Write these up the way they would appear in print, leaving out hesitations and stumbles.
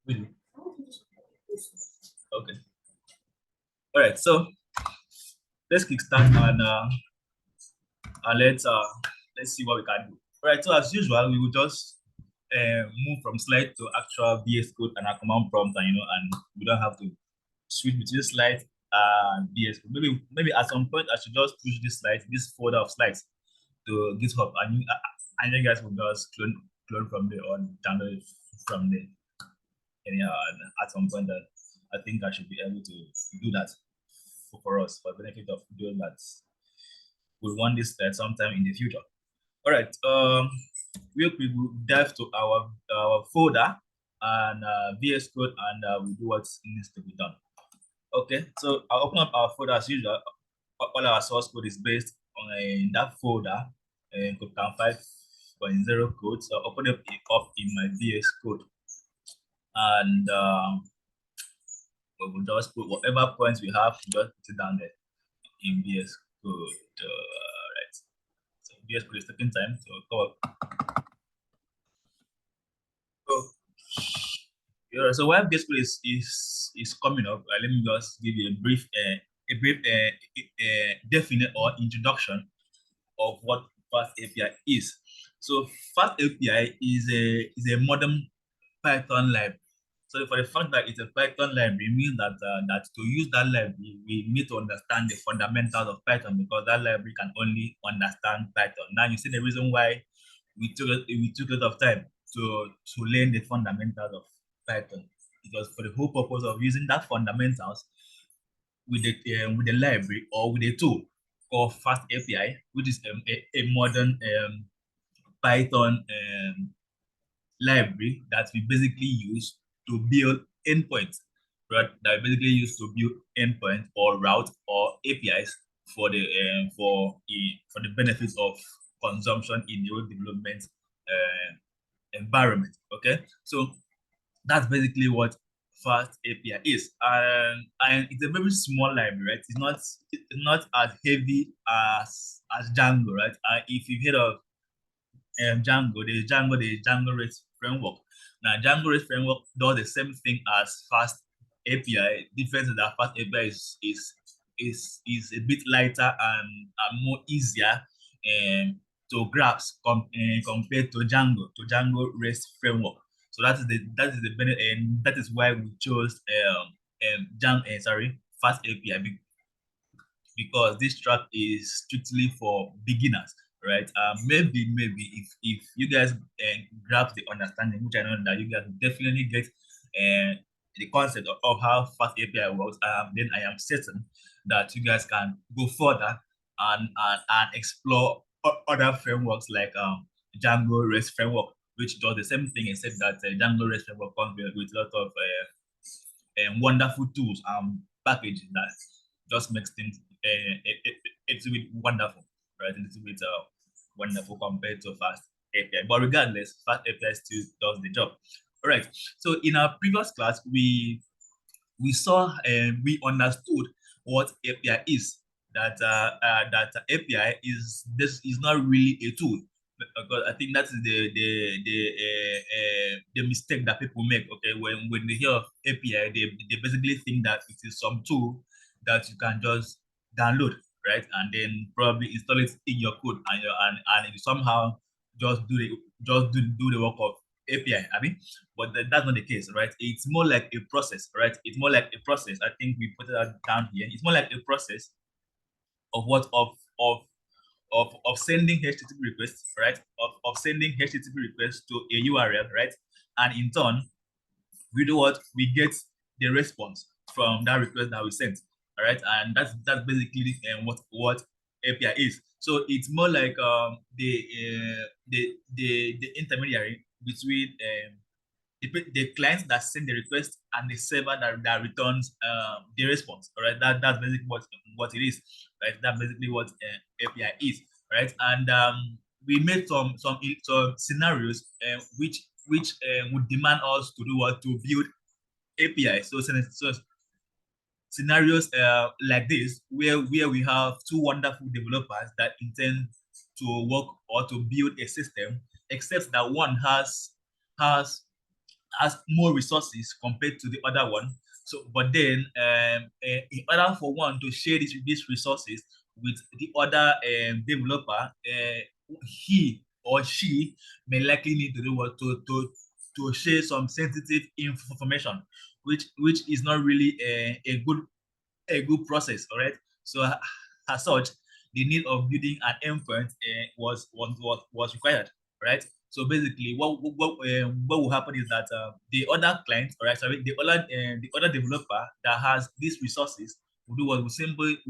Really? Okay. All right. So let's kickstart and let's see what we can do. All right. So as usual, we will just move from slide to actual VS Code and our command prompt, and we don't have to switch between slides and VS Code. Maybe at some point I should just push this folder of slides to GitHub, and you guys will just clone from there or download it from there. Anyhow, and at some point that I think I should be able to do that for us, for the benefit of doing that. We'll want this sometime in the future. All right. Real quick, we'll dive to our folder and VS Code, and we'll do what needs to be done. Okay. So I'll open up our folder as usual. All our source code is based on that folder, KodeCamp 5.0 code. So I'll open it up in my VS Code, and we'll just put whatever points we have, just put it down there in VS Code. Right. So VS Code is taking time, so go up. So while VS Code is coming up, let me just give you a brief definite or introduction of what Fast API is. So Fast API is a modern Python library. So for the fact that it's a Python library means that that to use that library, we need to understand the fundamentals of Python, because that library can only understand Python. Now you see the reason why we took a lot of time to learn the fundamentals of Python. It was for the whole purpose of using that fundamentals with the library or with a tool called Fast API, which is a modern Python library that we basically use to build endpoints, right? That we basically use to build endpoints or route or APIs for the benefits of consumption in the web development environment. Okay, so that's basically what Fast API is, and it's a very small library, right? It's not as heavy as Django, right? If you've heard of Django, the Django REST framework. Now, Django REST framework does the same thing as Fast API. Difference is that Fast API is a bit lighter and more easier to grasp compared to Django REST framework. So that is the benefit, and that is why we chose Fast API, because this track is strictly for beginners, right? Maybe if you guys grasp the understanding, which I know that you guys definitely get the concept of how Fast API works, then I am certain that you guys can go further and explore other frameworks like Django REST framework, which does the same thing, except that Django REST framework comes with a lot of wonderful tools and packages that just makes things it's a bit wonderful, right? It's a bit wonderful compared to Fast API. But regardless, Fast API still does the job. All right. So in our previous class, we saw and we understood what API is. That API is not really a tool, because I think that is the mistake that people make. Okay, when they hear of API, they basically think that it is some tool that you can just download, right, and then probably install it in your code, and you somehow just do the work of API. I mean, but that's not the case, right? It's more like a process, right? It's more like a process. I think we put it down here. It's more like a process of what of sending HTTP requests, right? Of sending HTTP requests to a URL, right? And in turn, we do what? We get the response from that request that we sent, all right? And that's basically what API is. So it's more like the intermediary between the client that send the request and the server that returns the response. All right, that's basically what it is, right? That's basically what API is, right? And we made some scenarios which would demand us to do what, to build API. So scenarios like this, where we have two wonderful developers that intend to work or to build a system, except that one has has more resources compared to the other one. So, but then in order for one to share these resources with the other developer, he or she may likely need to do what to share some sensitive information, which is not really a good process. All right. So as such, the need of building an endpoint was required. Right. So basically, what will happen is that the other client, all right, sorry, the other developer that has these resources will do what will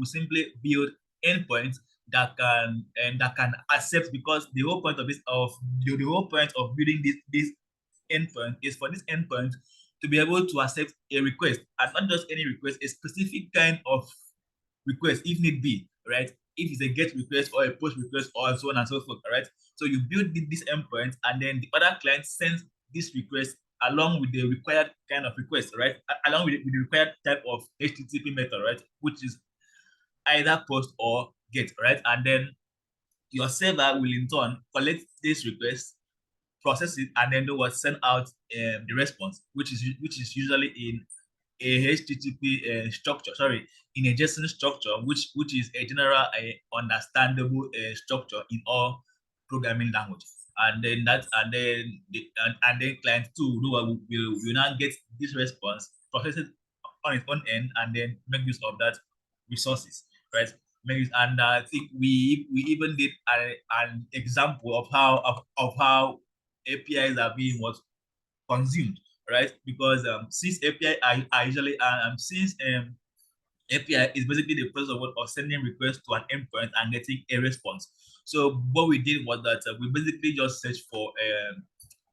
simply build endpoints that can accept, because the whole point of the whole point of building this endpoint is for this endpoint to be able to accept a request, and not just any request, a specific kind of request if need be, right? If it's a get request or a push request or so on and so forth, right? So you build this endpoint, and then the other client sends this request along with the required kind of request, right? Along with the required type of HTTP method, right? Which is either post or get, right? And then your server will in turn collect this request, process it, and then do what, send out the response, which is usually in a HTTP structure, sorry, in a JSON structure, which is a general understandable structure in all programming language. And then client two will now get this response, process it on its own end, and then make use of that resources, right? And I think we even did an example of how APIs are being consumed, right? Because since API are usually since API is basically the process of sending requests to an endpoint and getting a response. So what we did was that we basically just searched for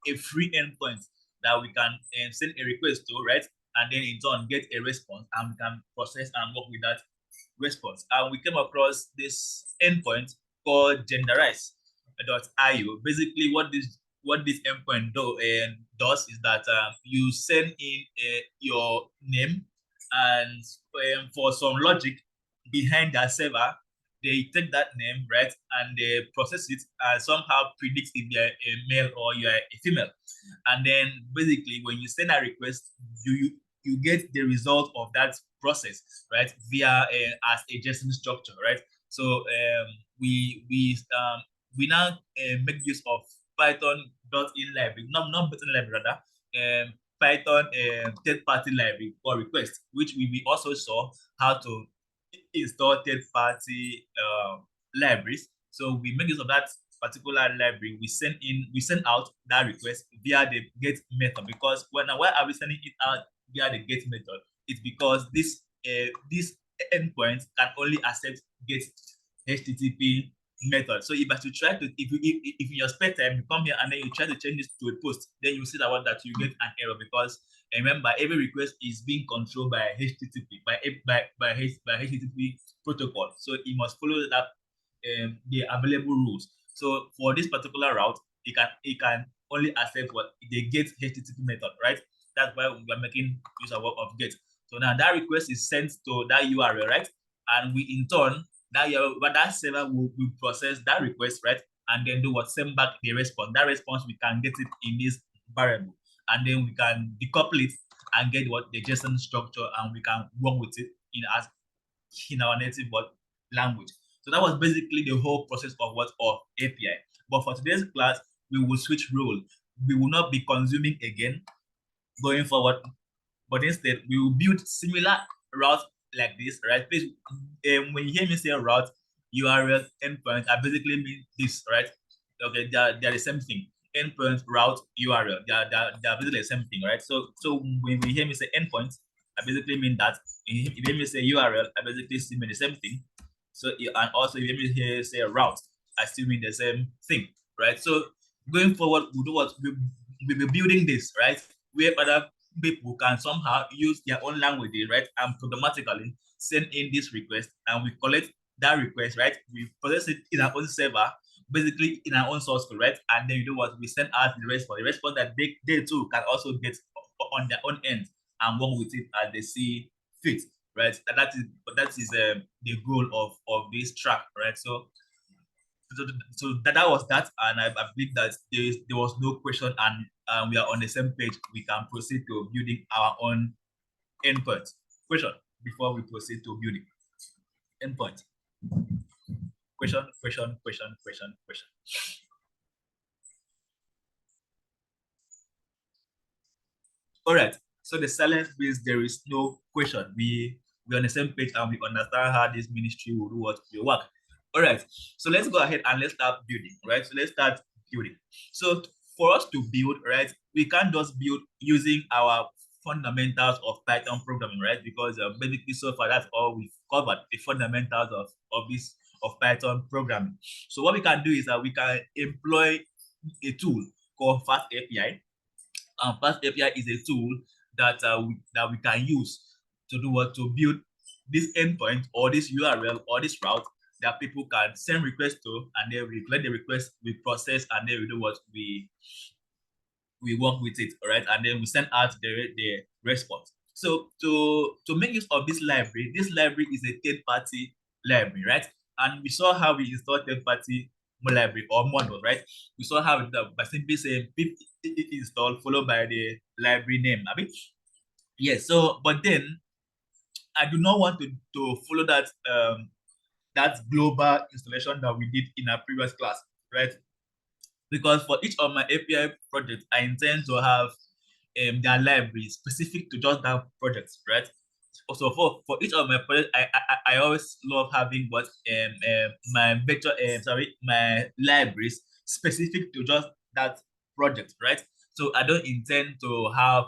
a free endpoint that we can send a request to, right? And then in turn get a response, and we can process and work with that response. And we came across this endpoint called genderize.io. Basically, what this endpoint does is that you send in your name, and for some logic behind that server, they take that name, right, and they process it and somehow predict if you're a male or you're a female. And then basically, when you send a request, you get the result of that process, right, via as a JSON structure, right? So we now make use of Python.in library, not Python library rather, Python third-party library for request, which we also saw how to install third-party libraries. So we make use of that particular library. We send out that request via the get method, because why are we sending it out via the get method? It's because this endpoint can only accept get HTTP method. So if I should try to, if in your spare time you come here and then you try to change this to a post, then you see that you get an error, because remember, every request is being controlled by HTTP by HTTP protocol. So it must follow that the available rules. So for this particular route, it can only accept what the get HTTP method, right? That's why we are making use of get. So now that request is sent to that URL, right? And we in turn that server will process that request, right? And then do what, send back the response. That response, we can get it in this variable, and then we can decouple it and get what the JSON structure, and we can work with it in our native language. So that was basically the whole process of API. But for today's class, we will switch role. We will not be consuming again going forward, but instead we will build similar routes like this, right? Please, when you hear me say route, URL, endpoint, I basically mean this, right? Okay, they're the same thing. Endpoint, route, URL, they're basically the same thing, right? So when we hear me say endpoint, I basically mean that. If you hear me say URL, I basically still mean the same thing. So, and also if you hear me here say route, I still mean the same thing, right? So going forward, we'll do what we'll be building this, right? Where other people can somehow use their own languages, right, and programmatically send in this request, and we collect that request, right? We process it in our own server, basically in our own source code, right? And then you know what, we send out the response that they too can also get on their own end and work with it as they see fit, right? And that is the goal of this track, right? So so that was that, and I believe that there was no question, and we are on the same page. We can proceed to building our own endpoint. Question before we proceed to building endpoint. Question. All right. So the silence means there is no question. We're on the same page and we understand how this ministry will do what will work. All right. So let's go ahead and let's start building. Right. So let's start building. So for us to build, right, we can't just build using our fundamentals of Python programming, right? Because basically so far that's all we've covered, the fundamentals of Python programming. So what we can do is that we can employ a tool called Fast API. Fast API is a tool that we can use to do what, to build this endpoint or this URL or this route that people can send requests to, and then we let the request we process, and then we do what, we work with it, all right, and then we send out the response. So to make use of this library is a third-party library, right? And we saw how we install third-party library or model, right? We saw how by simply saying pip install followed by the library name. I mean, yes. So, but then I do not want to follow that global installation that we did in our previous class, right? Because for each of my API projects, I intend to have their library specific to just that project, right? So for each of my projects, I always love having what my vector my libraries specific to just that project, right? So I don't intend to have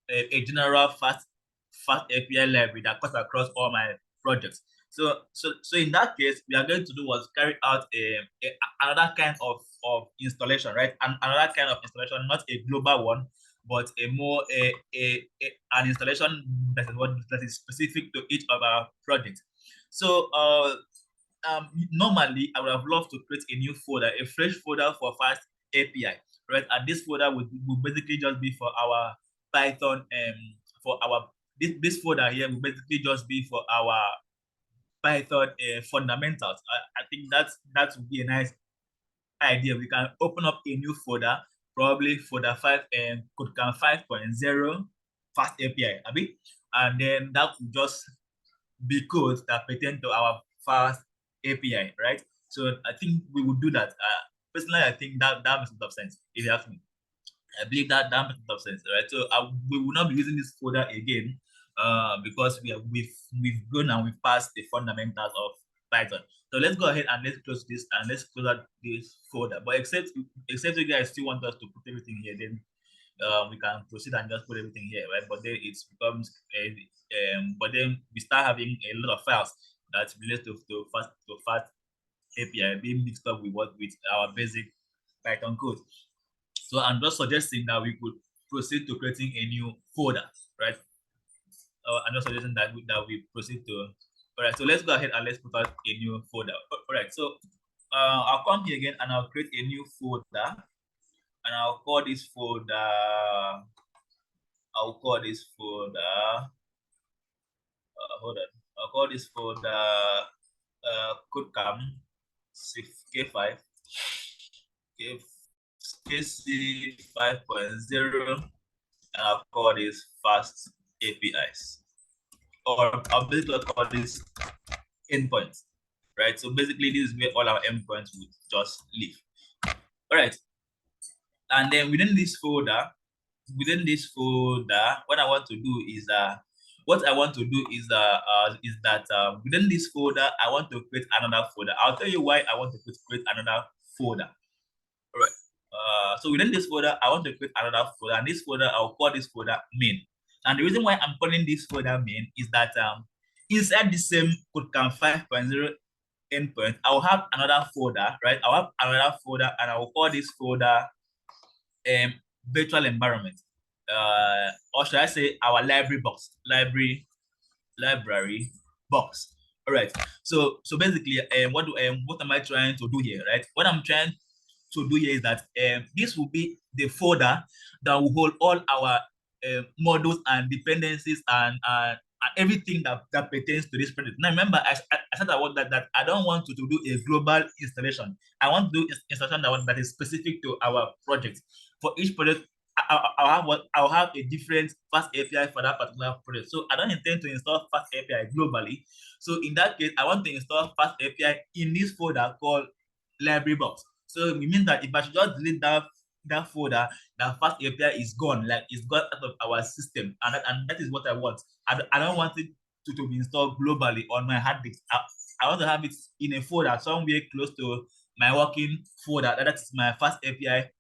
a general fast API library that cuts across all my projects. So in that case, we are going to do was carry out another kind of installation, right? And another kind of installation, not a global one, but a more an installation that is specific to each of our projects. So normally I would have loved to create a new folder, a fresh folder for Fast API, right? And this folder would basically just be for our Python for our this folder here will basically just be for our Python fundamentals. I think that would be a nice idea. We can open up a new folder, probably folder 5 and KodeCamp 5.0 Fast API, and then that would just be codes that pertain to our Fast API, right? So I think we would do that. Personally, I think that makes a lot of sense. If you ask me, I believe that makes a lot of sense, right? So we will not be using this folder again, because we've gone and we've passed the fundamentals of Python. So let's go ahead and let's close this and let's close out this folder. But except you guys still want us to put everything here, then we can proceed and just put everything here, right? But then it becomes but then we start having a lot of files that relate to fast API being mixed up with our basic Python code. So I'm just suggesting that we could proceed to creating a new folder, right? I'm just suggesting that we proceed to. All right, so let's go ahead and let's put out a new folder. All right, so I'll come here again and I'll create a new folder, and I'll call this folder. Hold on. I'll call this folder KodeCamp K5 KC 5.0, and I'll call this Fast APIs, or I'll basically call this endpoints, right? So basically, this is where all our endpoints would just live. All right, and then within this folder, what I want to do is within this folder, I want to create another folder. I'll tell you why I want to create another folder. All right. So within this folder, I want to create another folder, and this folder, I'll call this folder main. And the reason why I'm calling this folder main is that inside the same KodeCamp 5.0 endpoint, I'll have another folder, right? I'll have another folder, and I will call this folder virtual environment. Or should I say our library box. All right. So basically, what am I trying to do here, right? What I'm trying to do here is that this will be the folder that will hold all our modules and dependencies and everything that pertains to this project. Now remember, I said that I don't want to do a global installation. I want to do installation that is specific to our project. For each project, I'll have a different fast API for that particular project. So I don't intend to install fast API globally. So in that case, I want to install fast API in this folder called library box. So it means that if I should just delete that folder, that fast API is gone, like it's gone out of our system, and that is what I want. I don't want it to be installed globally on my hard disk. I want to have it in a folder somewhere close to my working folder. That is my fast API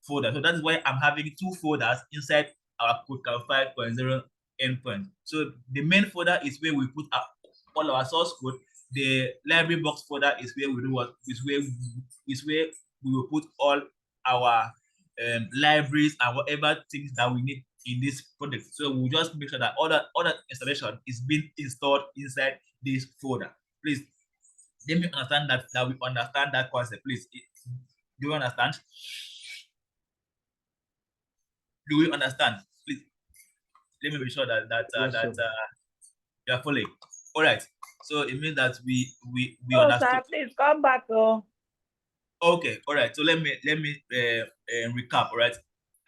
folder. So that is why I'm having two folders inside our KodeCamp 5.0 endpoint. So the main folder is where we put all our source code. The library box folder is where we do what is where we will put all our libraries and whatever things that we need in this project. So we'll just make sure that all that installation is being installed inside this folder. Please let me understand that we understand that concept. Please, do you understand? Do we understand? Please let me be sure that you're following. All right. So it means that we understood. Sir, please come back. Okay. All right. So let me recap. All right.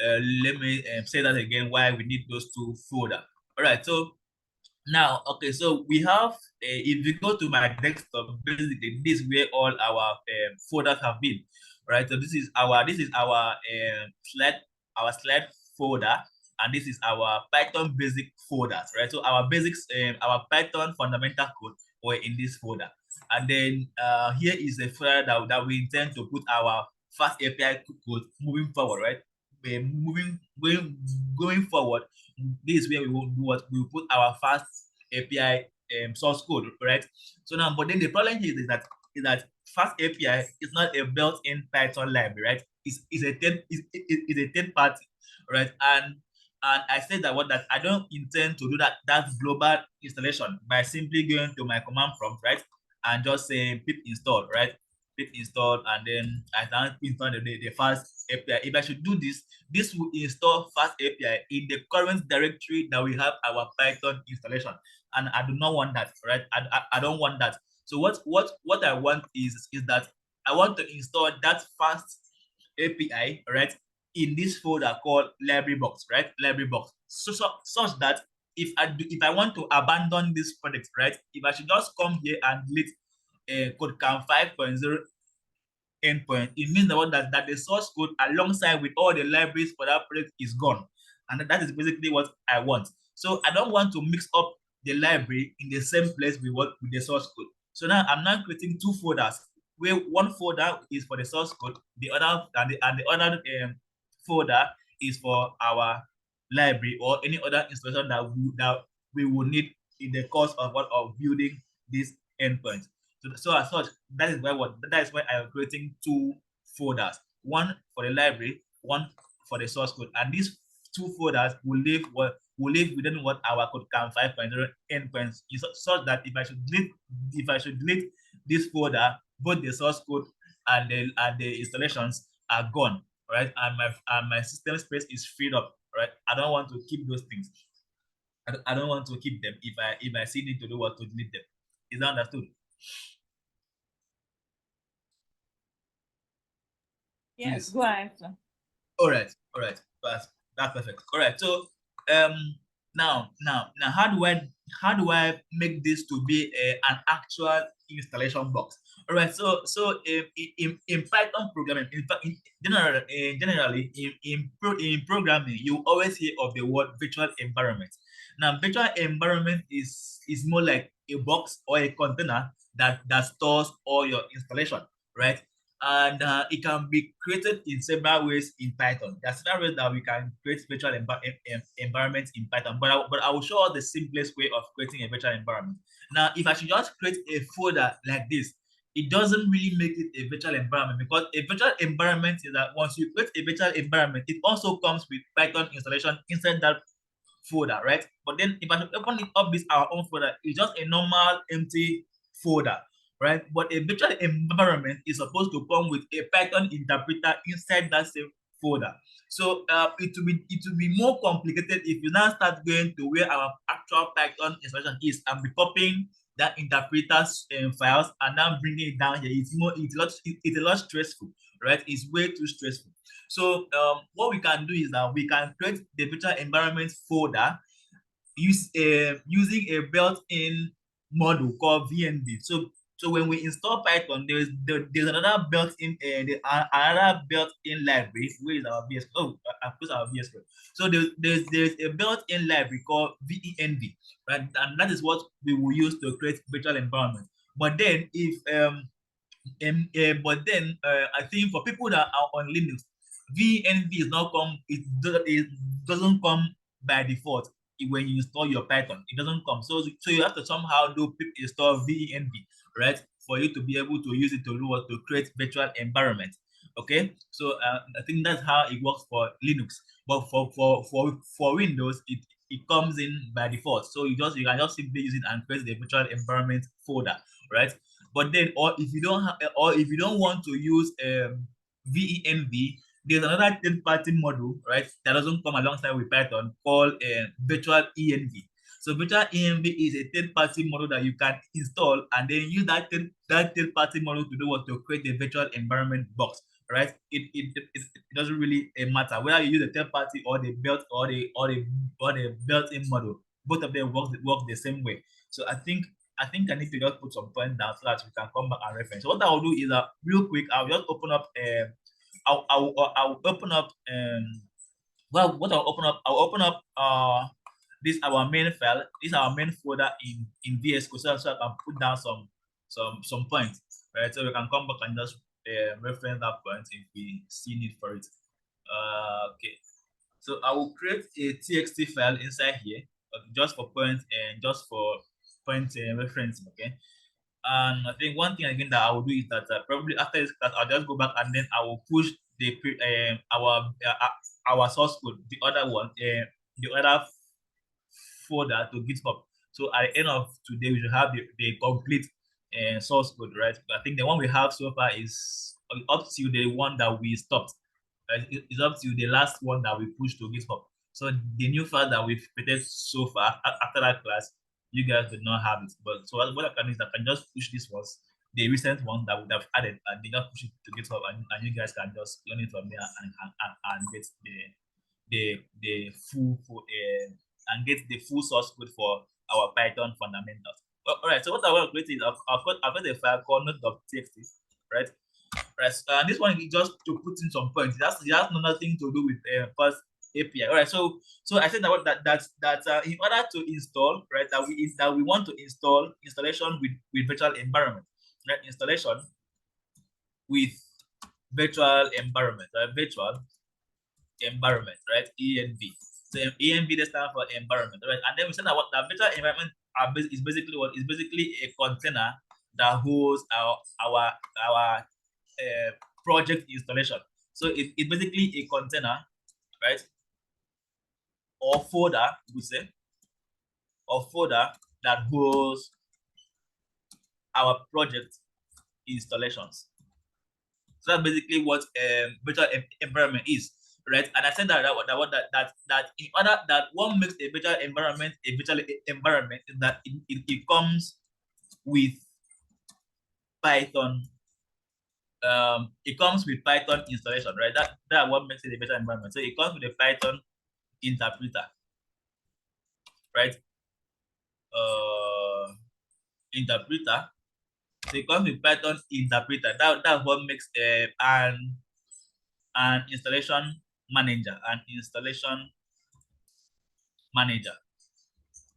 Let me say that again. Why we need those two folders. All right. So now, okay. So we have. If you go to my desktop, basically this is where all our folders have been. All right. So this is our slide folder, and this is our Python basic folders, right? So our basics, our Python fundamental code were in this folder. And then here is a folder that we intend to put our fast API code moving forward, right? Going forward, this is where we will do what we will put our fast API source code, right? So now, but then the problem here is that fast API is not a built-in Python library, right? It's a third party, right? And I said that I don't intend to do that global installation by simply going to my command prompt, right? And just say pip install, right? Pip install, and then I can install the fast API. If I should do this, this will install fast API in the current directory that we have our Python installation. And I do not want that, right? I don't want that. So what I want is that I want to install that fast API, right, in this folder called library box, right? Library box. Such that if I want to abandon this project, right, if I should just come here and delete KodeCamp 5.0 endpoint, it means that the source code alongside with all the libraries for that project is gone. And that is basically what I want. So I don't want to mix up the library in the same place with the source code. So now I'm now creating two folders where one folder is for the source code, the other and the other folder is for our library or any other installation that we will need in the course of building this endpoint. So as such, that is why I am creating two folders, one for the library, one for the source code, and these two folders will live within what our KodeCamp 5.0 endpoints is, such that if I should delete this folder, both the source code and the installations are gone, right? And my system space is freed up, right? I don't want to keep those things. I don't want to keep them if I see need to do what to delete them. Is that understood? Yes, go ahead. All right. That's perfect. All right. So now how do I make this to be an actual installation box? All right. So in Python programming, in fact, generally in programming, you always hear of the word virtual environment. Now, virtual environment is more like a box or a container that stores all your installation, right? And it can be created in several ways in Python. There are several ways that we can create virtual environments in Python, but I will show you the simplest way of creating a virtual environment. Now, if I should just create a folder like this, it doesn't really make it a virtual environment, because a virtual environment is that once you create a virtual environment, it also comes with Python installation inside that folder, right? But then if I should open it up this our own folder, it's just a normal empty folder, right? But a virtual environment is supposed to come with a Python interpreter inside that same folder. So it will be more complicated if you now start going to where our actual Python installation is and be copying that interpreter's files and now bringing it down here. It's a lot stressful, right? It's way too stressful. So what we can do is that we can create the virtual environment folder using a built-in module called VNV. So when we install Python, there's another built-in another built-in library. Where is our VS? Oh, I put our VS Code. So there's a built-in library called VENV, right? And that is what we will use to create virtual environment. But then I think for people that are on Linux, VNV is not come. It doesn't come by default when you install your Python. It doesn't come. So you have to somehow do pip install VNV, right, for you to be able to use it to create virtual environment. Okay, so I think that's how it works for Linux. But for Windows, it comes in by default. So you can just simply use it and create the virtual environment folder, right? But then, or if you don't want to use VENV, there's another third-party module, right, that doesn't come alongside with Python called virtual env. So virtual env is a third-party module that you can install and then use that third-party module to do what to create a virtual environment box, right? It doesn't really matter whether you use a third-party or the built-in module. Both of them work the same way. So I think I need to just put some points down so that we can come back and reference. So what I'll do is real quick, I'll just open up I'll open up well what I'll open up this our main file, this our main folder in VS Code, so I can put down some points, right? So we can come back and just reference that point if we see need for it. Okay. So I will create a txt file inside here, just for points and just for point reference, okay? And I think one thing again that I will do is that probably after this class, I'll just go back and then I will push our source code, the other folder to GitHub. So at the end of today, we should have the complete source code, right? I think the one we have so far is up to the one that we stopped. It's up to the last one that we pushed to GitHub. So the new file that we've created so far after that class, you guys did not have it. But so what I can do is I can just push this was the recent one that would have added and then just push it to GitHub and you guys can just learn it from there and get the full and get the full source code for our Python fundamentals. All right, so what I want to create is I've got a file called node.txt, right? Right. This one is just to put in some points. It has nothing to do with first API. All right. So I said that in order to install, right, that we want to install installation with virtual environment, right? Installation with virtual environment, right? Virtual environment, right? ENV. So ENV stands for environment, right? And then we said that what the virtual environment is basically what is basically a container that holds our project installation. So it's basically a container, right? Or folder, we say, or folder that holds our project installations. So that's basically what virtual environment is, right? And I said that in order that what makes a virtual environment is that it comes with Python. It comes with Python installation, right? That what makes it a virtual environment. So it comes with a Python interpreter, right? Interpreter. So it comes with Python interpreter. That's what makes an installation manager,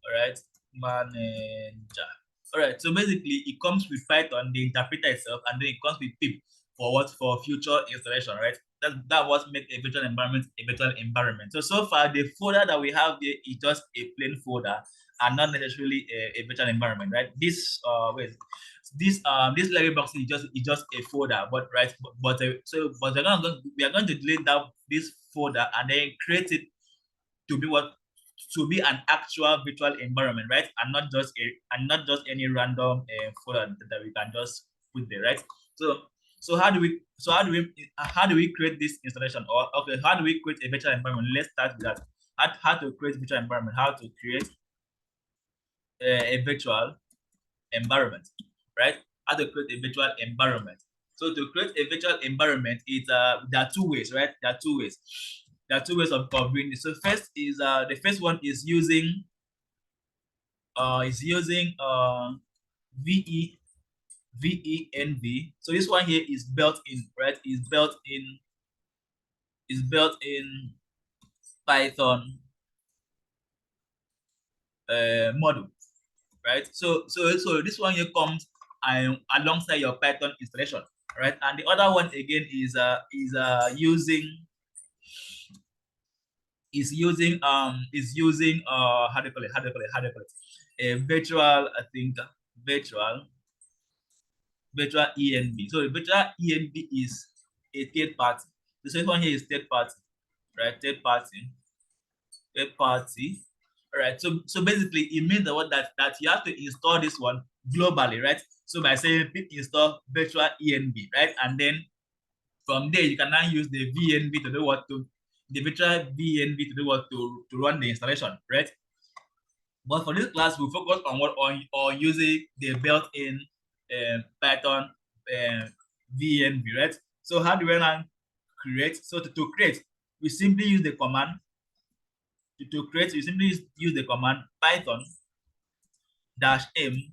all right, manager. All right, so basically it comes with Python, the interpreter itself, and then it comes with pip for future installation, right? That what makes a virtual environment a virtual environment. So far the folder that we have there is just a plain folder and not necessarily a virtual environment, right? This library box is just a folder, but right, but we are going to delete this folder and then create it to be an actual virtual environment, right? And not just any random folder that we can just put there, right? So So how do we create this installation? Or okay, how do we create a virtual environment? Let's start with that. How to create virtual environment? How to create a virtual environment, right? How to create a virtual environment. So to create a virtual environment, there are two ways, right? There are two ways. There are two ways of doing this. So the first one is using VE VENV. So this one here is built in, right? Is built in Python module, right? So this one here comes alongside your Python installation, right? And the other one again is using how do you call it a virtual ENV. So the virtual ENV is a third party. The second one here is third party, right? Third party. All right. So basically, it means that you have to install this one globally, right? So by saying pip install virtual ENV, right, and then from there you can now use the VNV to do what to the virtual VNV to do what to run the installation, right? But for this class, we focus on using the built-in Python VNV, right? So how do we now create? So to create, we simply use the command to create. You simply use the command Python -m,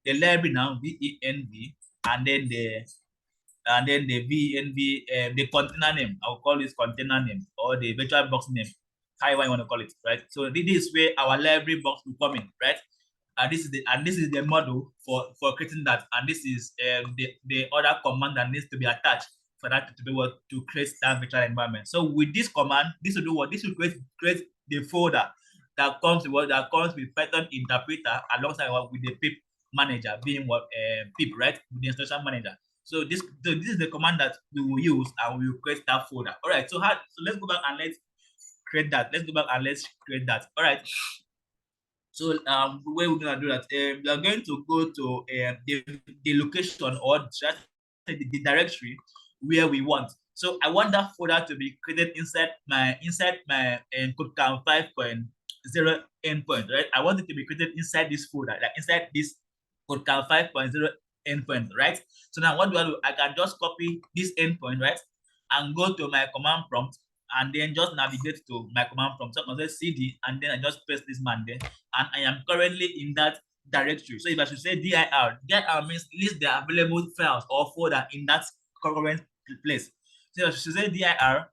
the library now VENV, and then the VNV, the container name. I'll call this container name or the virtual box name, however you want to call it, right? So this is where our library box will come in, right? And this is the model for creating that, and this is the other command that needs to be attached for that to be what to create that virtual environment. So with this command, this will do what? This will create the folder that comes with Python interpreter alongside with the pip manager being what pip, right? With the instruction manager. So this is the command that we will use, and we will create that folder. All right. So let's go back and let's create that. Let's go back and let's create that. All right. So where we're gonna do that, we are going to go to the location, or the directory where we want. So I want that folder to be created inside my KodeCamp 5.0 endpoint, right? I want it to be created inside this folder, like inside this KodeCamp 5.0 endpoint, right? So now what do I do? I can just copy this endpoint, right, and go to my command prompt, and then just navigate to my command prompt. So I can say CD, and then I just paste this man there, and I am currently in that directory. So if I should say dir means list the available files or folder in that current place. So if I should say dir, I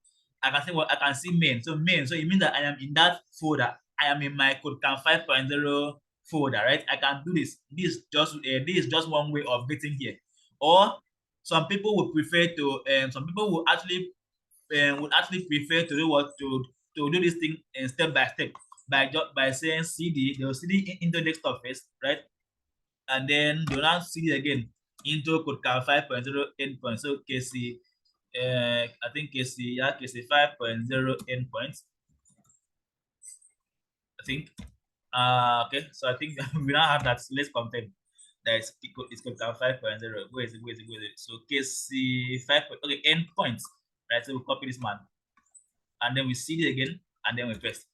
can say I can see main. So main, so it means that I am in that folder. I am in my KodeCamp 5.0 folder, right? I can do this. This is just one way of getting here. Or some people would actually prefer to do what to do this thing step by step by saying CD. They'll CD into desktop first, right? And then they'll now CD again into KodeCamp 5.0 endpoint. So I think KC 5.0 endpoints. I think. Okay, so I think we now have that. So let's confirm that it's KodeCamp 5.0. Where is it? So KC 5. Okay, endpoints. Right. So we copy this man, and then we CD again, and then we paste,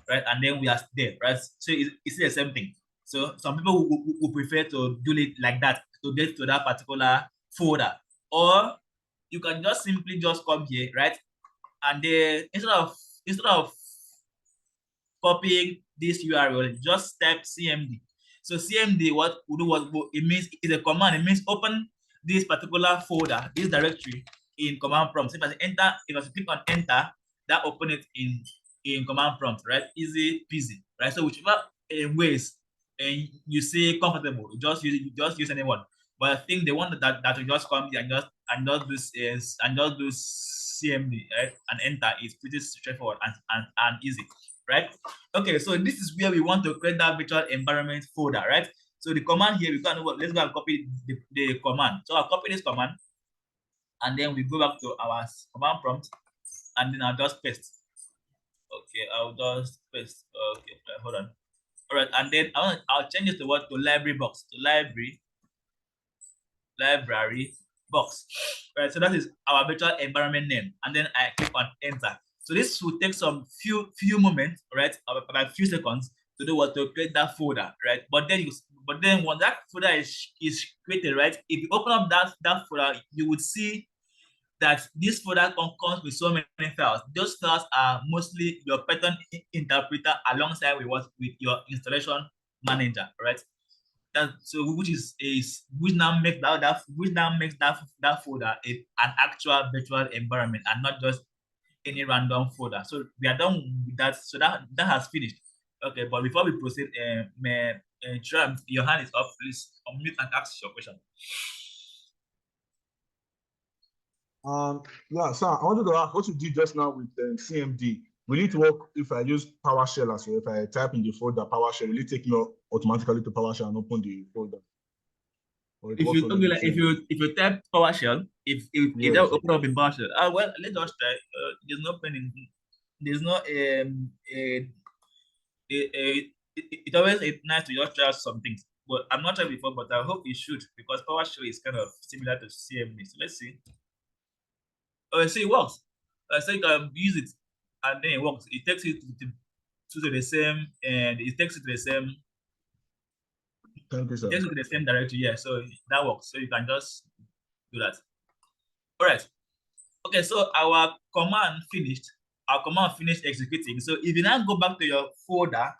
right? And then we are there, right? So it's the same thing. So some people will prefer to do it like that to get to that particular folder, or you can just simply just come here, right? And then instead of copying this URL, just type CMD. So CMD, what it means is a command. It means open this particular folder, this directory in command prompt. So if I click on enter, that open it in command prompt, right? Easy peasy, right? So whichever ways and you say comfortable, just use anyone. But I think the one that will just come here and just do CMD, right, and enter is pretty straightforward and easy, right? Okay, so this is where we want to create that virtual environment folder, right? So the command here, let's go and copy the command. So I'll copy this command, and then we go back to our command prompt, and then I'll just paste. Okay, I'll just paste. Okay, hold on. All right, and then I'll change it to library box, to library, box. Right, so that is our virtual environment name, and then I click on enter. So this will take some few moments, right, about a few seconds to do what, to create that folder, right? But then when that folder is created, right, if you open up that folder, you would see that this folder comes with so many files. Those files are mostly your Python interpreter alongside with your installation manager, right? That, so which now makes that folder an actual virtual environment and not just any random folder. So we are done with that. So that has finished. Okay, but before we proceed, Tram, your hand is up. Please unmute and ask your question. Yeah, so I wanted to ask what you did just now with CMD. Will it work if I use PowerShell as well? If I type in the folder PowerShell, will it take me automatically to PowerShell and open the folder? Or it If works you only with CMD? if you type PowerShell, if that Yes. will open up in PowerShell, well, let's just try. There's no pen in, there's no it always it's nice to just try some things. But I'm not sure before, but I hope it should, because PowerShell is kind of similar to CMD. So let's see. Oh, so it works. So you can use it, and then it works. It takes you to the same, and it takes you to the same. Thank you, sir. It takes you to the same directory. Yeah, so that works. So you can just do that. All right. Okay, so our command finished. Our command finished executing. So if you now go back to your folder,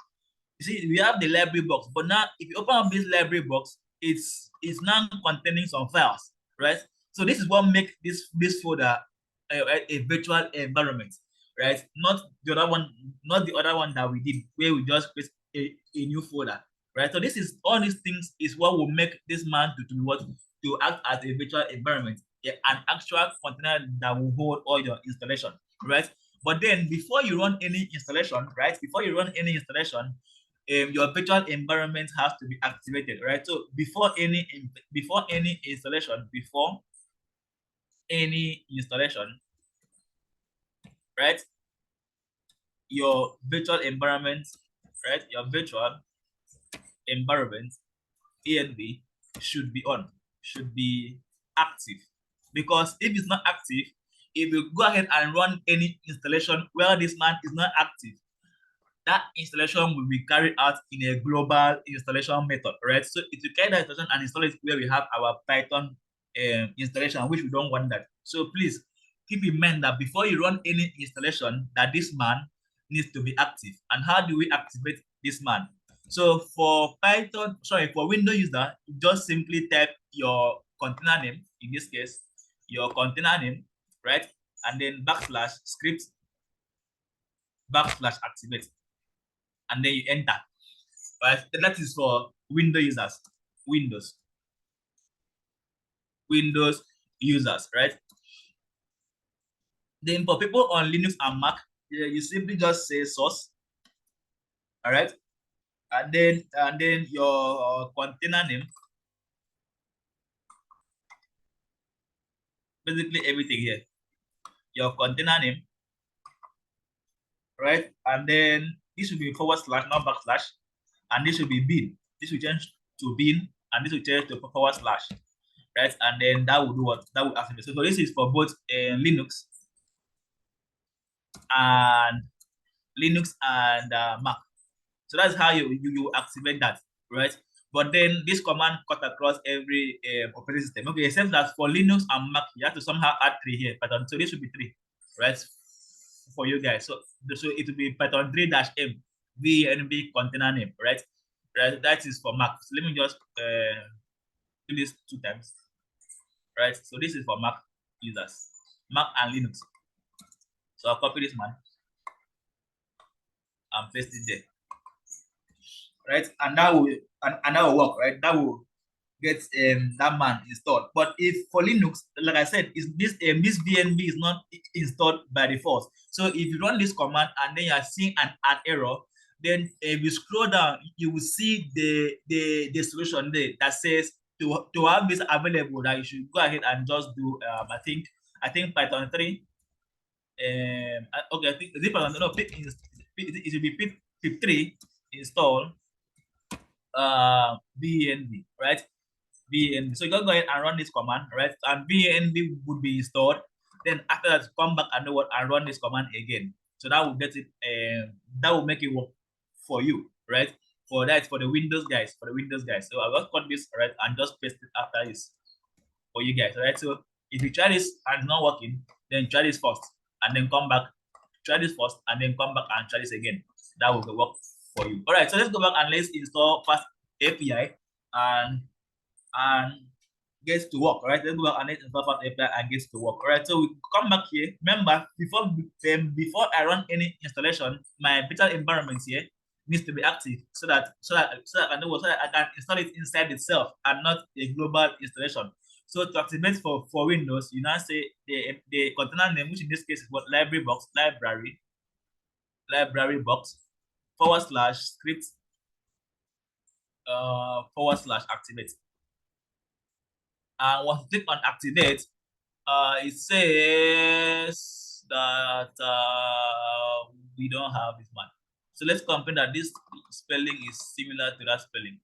you see we have the library box, but now if you open up this library box, it's now containing some files, right? So this is what makes this folder a virtual environment, right? Not the other one, not the other one that we did where we just create a new folder, right? So this is all these things is what will make this man to act as a virtual environment, an actual container that will hold all your installation, right? But then before you run any installation, right? Before you run any installation, your virtual environment has to be activated, right? So before any installation, right? Your virtual environment, right? Your virtual environment ENV should be on, should be active. Because if it's not active, if you go ahead and run any installation where this man is not active, that installation will be carried out in a global installation method, right? So it will carry that installation and install it where we have our Python installation, which we don't want that. So please keep in mind that before you run any installation, that this man needs to be active. And how do we activate this man? So for Windows user, just simply type your container name, in this case, your container name, right? And then /script /activate. And then you enter. Right? That is for Windows users. Windows users, right? Then for people on Linux and Mac, you simply just say source. All right. And then your container name. Basically everything here. Your container name. Right? And then this will be / not /, and this will be bin. This will change to bin, and this will change to / right? And then that will do what? That will activate. So this is for both Linux and Mac. So that's how you activate that, right? But then this command cut across every operating system. Okay, except that for Linux and Mac, you have to somehow add 3 here. Python. So this should be 3, right? For you guys. So it will be Python 3-M VNB container name, right? Right. That is for Mac. So let me just do this 2 times. Right. So this is for Mac users, Mac and Linux. So I'll copy this man and paste it there. Right, and that will work, right? That will get that man installed. But if for Linux, like I said, is this VNB is not installed by default. So if you run this command and then you are seeing an error, then if you scroll down, you will see the solution there that says to have this available, that you should go ahead and just do I think Python 3. Okay, I think the Python no, it will be pip 3 install BNB, right? VNV. So you can go ahead and run this command, right? And VNV would be installed. Then after that, come back and do what and run this command again. So that will get it. That will make it work for you, right? For that, for the Windows guys, So I'll just cut this, right, and just paste it after this for you guys, right? So if you try this and it's not working, then try this first, and then come back. Try this first, and then come back and try this again. That will work for you. All right. So let's go back and let's install Fast API and gets to work. All right. Let's go back and let's install Fast API and gets to work. All right. So we come back here. Remember, before I run any installation, my virtual environment here needs to be active so that I know so that I can install it inside itself and not a global installation. So to activate for Windows, you now say the container name, which in this case is what library box /script /activate. And once you click on activate, it says that we don't have this one. So let's confirm that this spelling is similar to that spelling.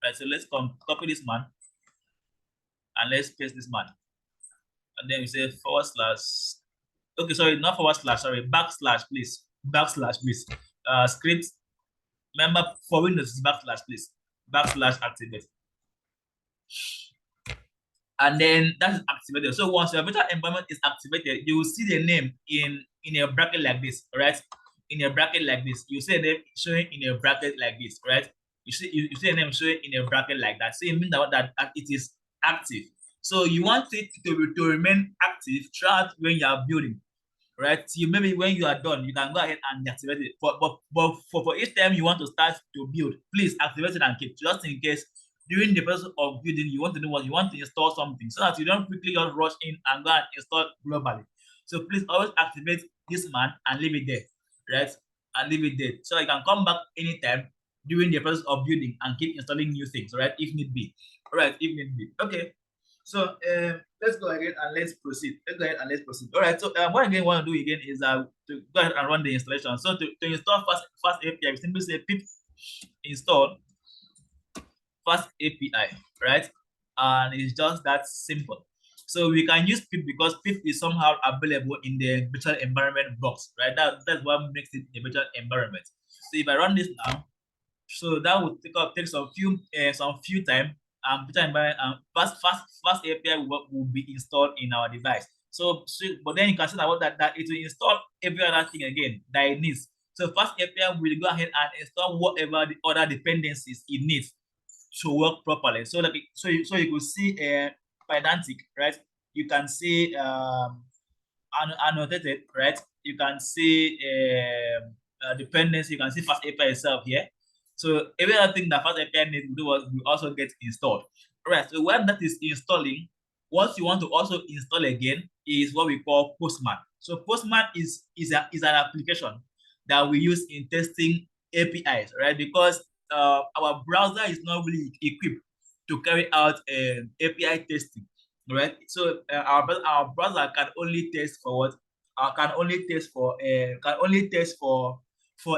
Right, so let's copy this man and let's paste this man. And then we say /. Okay, sorry, not /, sorry, /, please. /, script. Remember, for Windows, is /, please. /activate. And then that is activated. So once your virtual environment is activated, you will see the name in a bracket like this, right? In a bracket like this. You see the name showing in a bracket like this, right? You see the name showing in a bracket like that. So it means that it is active. So you want it to remain active throughout when you are building, right? So maybe when you are done, you can go ahead and deactivate it. But for each time you want to start to build, please activate it and keep, just in case during the process of building you want to know what you want to install something, so that you don't quickly just rush in and go and install globally. So please always activate this man and leave it there, right? And leave it there, so you can come back anytime during the process of building and keep installing new things, right? If need be. All right, if need be. Okay. So let's go ahead and let's proceed. All right. So what again want to do again is to go ahead and run the installation. So to install Fast API, we simply say pip install Fast API, right? And it's just that simple. So we can use pip because pip is somehow available in the virtual environment box, right? That's what makes it a virtual environment. So if I run this now, so that would take some few time. Virtual environment Fast API will be installed in our device. So but then you can see that it will install every other thing again that it needs. So Fast API will go ahead and install whatever the other dependencies it needs to work properly. So that you could see Pydantic, right? You can see annotated, right? You can see dependency. You can see Fast API itself here. So every other thing that Fast API needs to do will also get installed. Right. So when that is installing, what you want to also install again is what we call Postman. So Postman is an application that we use in testing APIs, right? Because our browser is not really equipped to carry out API testing, right? So our browser can only test for what? Can only test for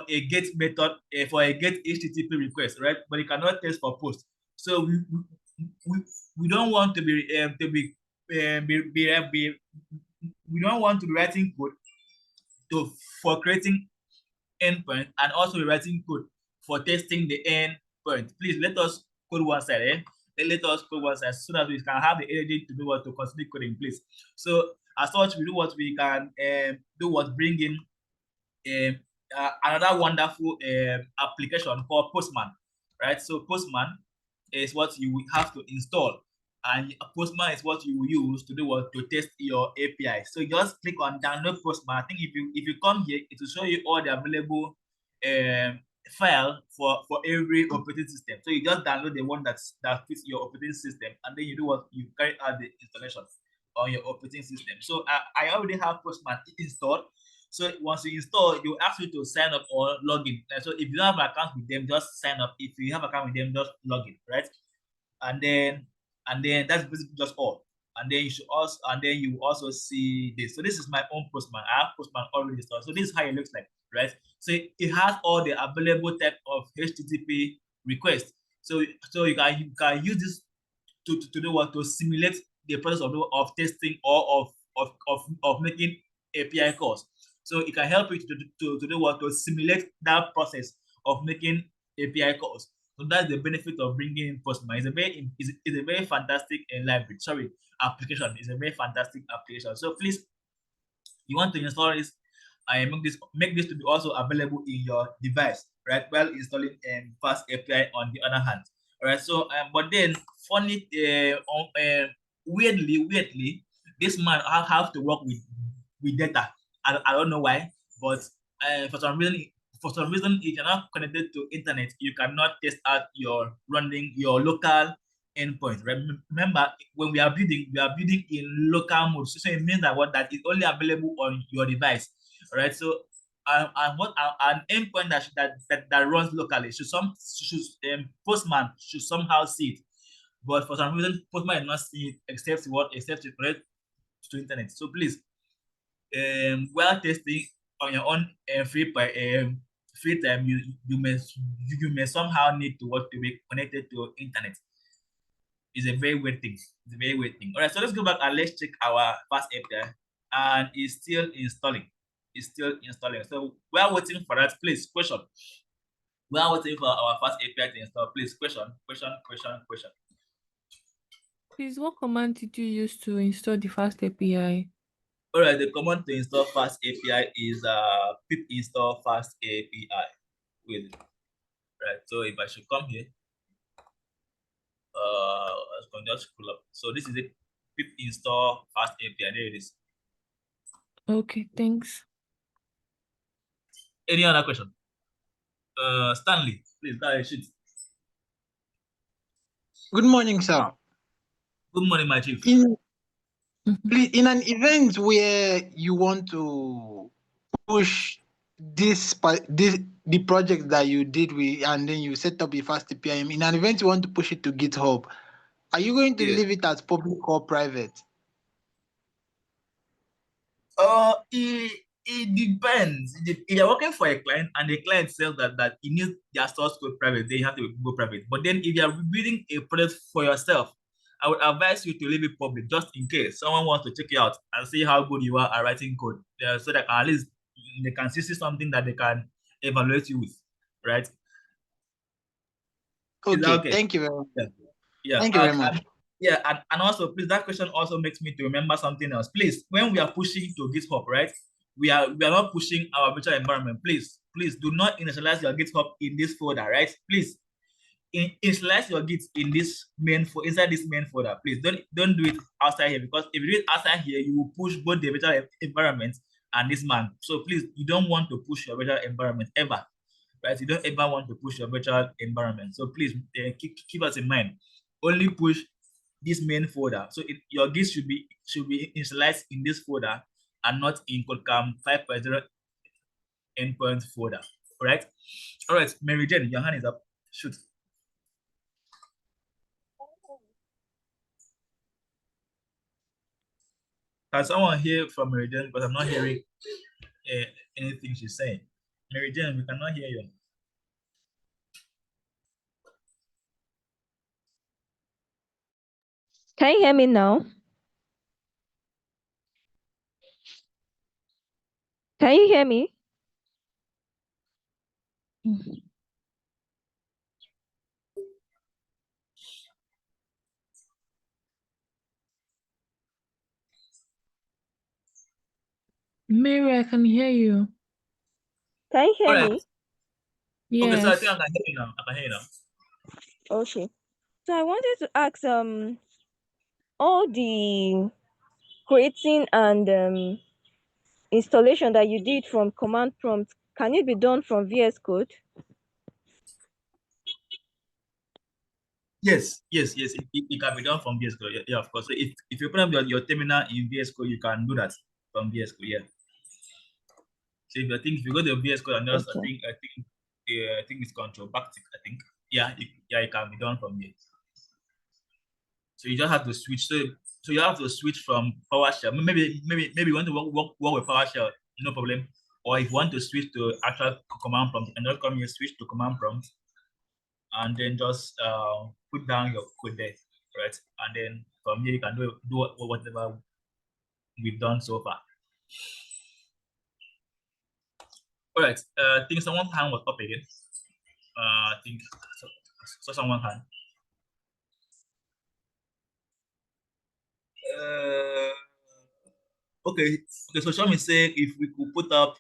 a GET method, for a GET HTTP request, right? But it cannot test for POST. So we don't want to be we don't want to be writing code for creating endpoint and also be writing code for testing the endpoint. Please let us code one side, let us code one side so that we can have the energy to do what to continue coding, please. So as such, we do what we can do what bring in another wonderful application called Postman, right? So Postman is what you will have to install, and Postman is what you will use to do what to test your API. So you just click on download Postman. I think if you come here, it will show you all the available file for every operating system. So you just download the one that fits your operating system, and then you do what you carry out the installation on your operating system. So I already have Postman installed. So once you install, you ask you to sign up or log in. So if you don't have an account with them, just sign up. If you have an account with them, just log in, right? And then that's basically just all. And then you also see this. So this is my own Postman. I have Postman already installed. So this is how it looks like, right? So it has all the available type of HTTP requests. So you can use this to do what? To simulate the process of testing or of making API calls. So it can help you to do what? To simulate that process of making API calls. So that's the benefit of bringing in Postman. It's a very fantastic library. Sorry, application. It's a very fantastic application. So please, you want to install this, I make this to be also available in your device, right? While installing Fast API on the other hand. All right. So, but then funny, weirdly, this man have to work with data. I don't know why, but for some reason, if you're not connected to internet, you cannot test out your running your local endpoint. Remember, when we are building in local mode. So it means that that is only available on your device. All right. So an endpoint that runs locally Postman should somehow see it. But for some reason, Postman is not see it except it connect to internet. So please, while testing on your own free time, you may somehow need to want to be connected to internet. It's a very weird thing. It's a very weird thing. All right, so let's go back and let's check our Fast API, and it's still installing. It's still installing. So we are waiting for that. Please, question. We are waiting for our Fast API to install. Please, question. Please, what command did you use to install the Fast API? All right, the command to install Fast API is pip install Fast API. With right. So if I should come here, let's just scroll up. So this is it. Pip install Fast API. There it is. Okay, thanks. Any other question? Stanley, please go ahead. Shoot. Good morning, sir. Good morning, my chief. In an event where you want to push the project that you did and then you set up a Fast API, in an event you want to push it to GitHub, are you going to leave it as public or private? It depends. If you're working for a client and the client says that you need their source code private, they have to go private. But then if you're building a product for yourself, I would advise you to leave it public just in case someone wants to check you out and see how good you are at writing code, so that at least they can see something that they can evaluate you with, right? Okay, thank you very much. Yeah. Thank you very much. And also, please, that question also makes me to remember something else. Please, when we are pushing to GitHub, right? We are not pushing our virtual environment. Please do not initialize your GitHub in this folder, right? Please initialize your Git in this inside this main folder. Please don't do it outside here, because if you do it outside here, you will push both the virtual environment and this man. So please, you don't want to push your virtual environment ever, right? You don't ever want to push your virtual environment. So please keep us in mind. Only push this main folder. So your Git should be initialized in this folder and not in KodeCamp 5.0 endpoint folder. All right. All right, Mary Jane, your hand is up. Shoot. Can someone hear from Mary Jane? Because I'm not hearing anything she's saying. Mary Jane, we cannot hear you. Can you hear me now? Can you hear me? Mary, I can hear you. Can you hear me? Yes. Okay, so I think I can hear you now. Okay. So I wanted to ask all the creating and installation that you did from command prompt, can it be done from VS Code? Yes, it can be done from VS Code. Yeah, of course. So if you open up your terminal in VS Code, you can do that from VS Code. Yeah. So if you go to VS Code and just Okay. I think it's control backtick. I think it can be done from here. So you just have to switch. So you have to switch from PowerShell. Maybe you want to work with PowerShell, no problem. Or if you want to switch to actual command prompt, and just come here, switch to command prompt, and then just put down your code there. right? And then from here you can do whatever we've done so far. All right. I think someone's hand was up again. I think so someone's hand. Okay. So show me say if we could put up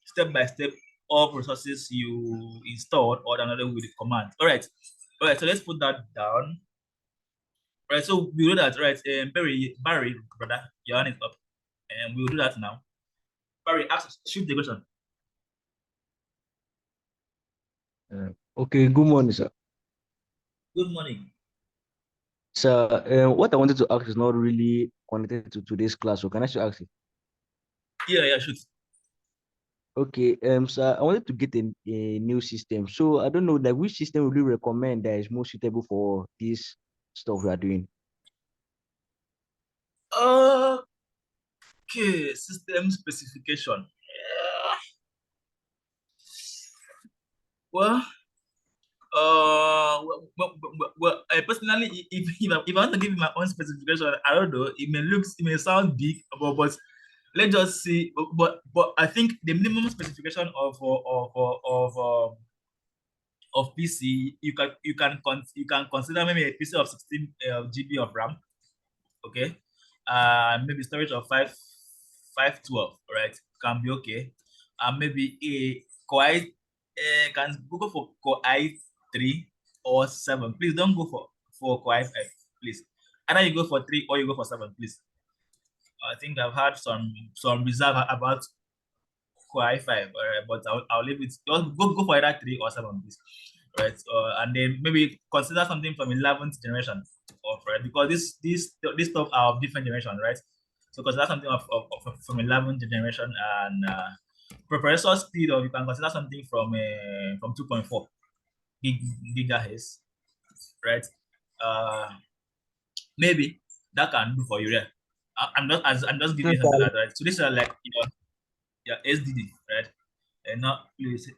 step by step all resources you installed or another with the command. All right. So let's put that down. All right. So we do that, right? Barry, brother, your hand is up, and we'll do that now. Barry, shoot the question. Okay, good morning, sir. Good morning. Sir, what I wanted to ask is not really connected to today's class, so can I still ask you? Yeah, shoot. Okay, sir, I wanted to get a new system. So I don't know, like, which system would you recommend that is more suitable for this stuff we are doing? Okay, system specification. Well, I personally, if I want to give you my own specification, I don't know. It may sound big, but let's just see. But I think the minimum specification of PC, you can consider maybe a PC of 16 GB of RAM, okay, maybe storage of 512, right, can be okay, maybe a Core can go for Core i3 or 7. Please don't go for Core i5, please. Either you go for 3 or you go for 7, please. I think I've had some reserve about Core i5, but I'll leave it. Go for either 3 or 7, please. Right, and then maybe consider something from 11th generation of, right, because this stuff are of different generation, right? So consider something from 11th generation, and processor speed, or you can consider something from 2.4 gigahertz, right? Maybe that can do for you there. I'm just giving you something like that, right? So this is like your SDD, right? And now please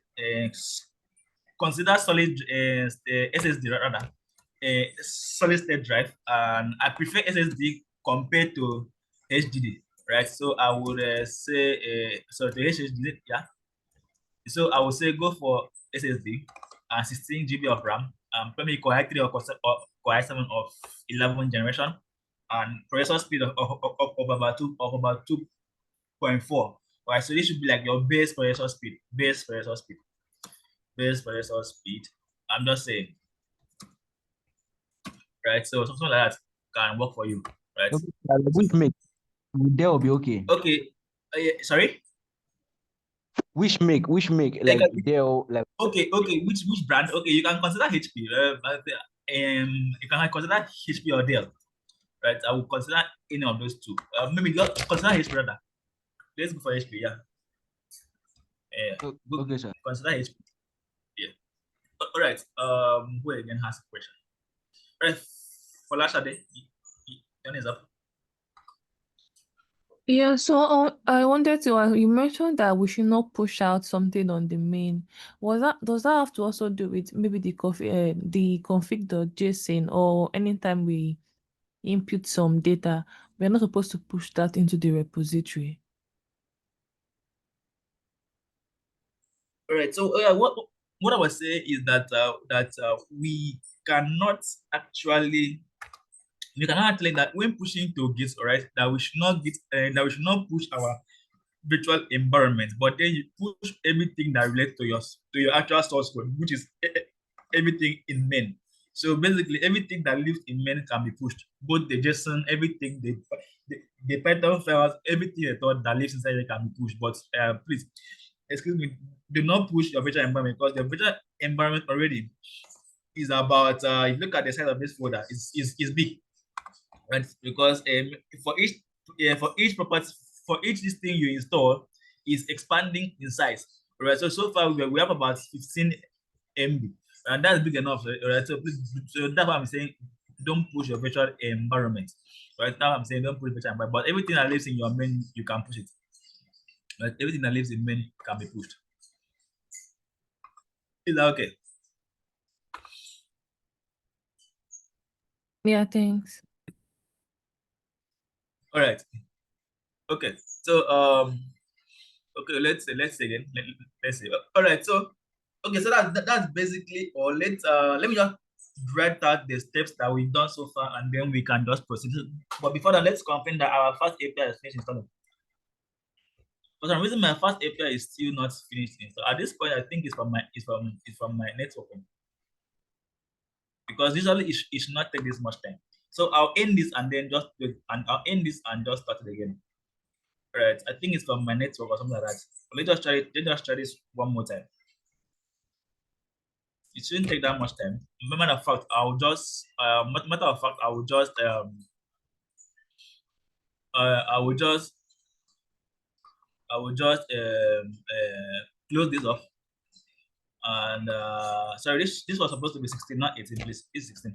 consider solid SSD rather, a solid state drive, and I prefer SSD compared to HDD, right? So I would say so the HDD, yeah. So I would say go for SSD and 16 GB of RAM, maybe Core i3 or Core i7 of 11th generation, and processor speed of about 2.4. Right, so this should be like your base processor speed, I'm just saying, right? So something like that can work for you, right? Okay, which make? Dell will be okay. Okay. Sorry. Which make? Like, Like Dell, like. okay. Which brand? Okay, you can consider HP. You can consider HP or Dell, right? I would consider any of those two. Maybe just consider HP rather. Let's go for HP. Yeah. Okay, sir. Consider HP. Yeah. All right. Who again has a question? All right. For Lashade, your is up. Yeah, so I wanted to ask, you mentioned that we should not push out something on the main. Does that have to also do with maybe the config.json, or anytime we input some data, we're not supposed to push that into the repository? All right. So what I was saying is that we cannot actually that when pushing to Git, all right, that we should not push our virtual environment, but then you push everything that relates to your actual source code, which is everything in main. So basically, everything that lives in main can be pushed. Both the JSON, everything, the Python files, everything that lives inside it can be pushed. But please, excuse me, do not push your virtual environment, because the virtual environment already is about, if you look at the size of this folder, is big, right? Because for each this thing you install is expanding in size, right? So far we have about 15 MB, and that's big enough, right? So that's why I'm saying don't push your virtual environment, right? Now I'm saying don't push virtual environment, but everything that lives in your main, you can push it, right? Everything that lives in main can be pushed. Is that okay? Yeah, thanks. All right. Okay. So okay, let's say again. Let's say. All right. So okay, so that's basically all. Let me just write out the steps that we've done so far, and then we can just proceed. But before that, let's confirm that our first API is finished installing. For some reason, my first API is still not finished. So at this point, I think it's from my network, because usually it should not take this much time. So I'll end this and then just wait, and I'll end this and just start it again. All right, I think it's from my network or something like that. But let's just try it. Let's just try this one more time. It shouldn't take that much time. Matter of fact, I will just close this off. And sorry, this was supposed to be 16, not 18. Please, it's 16.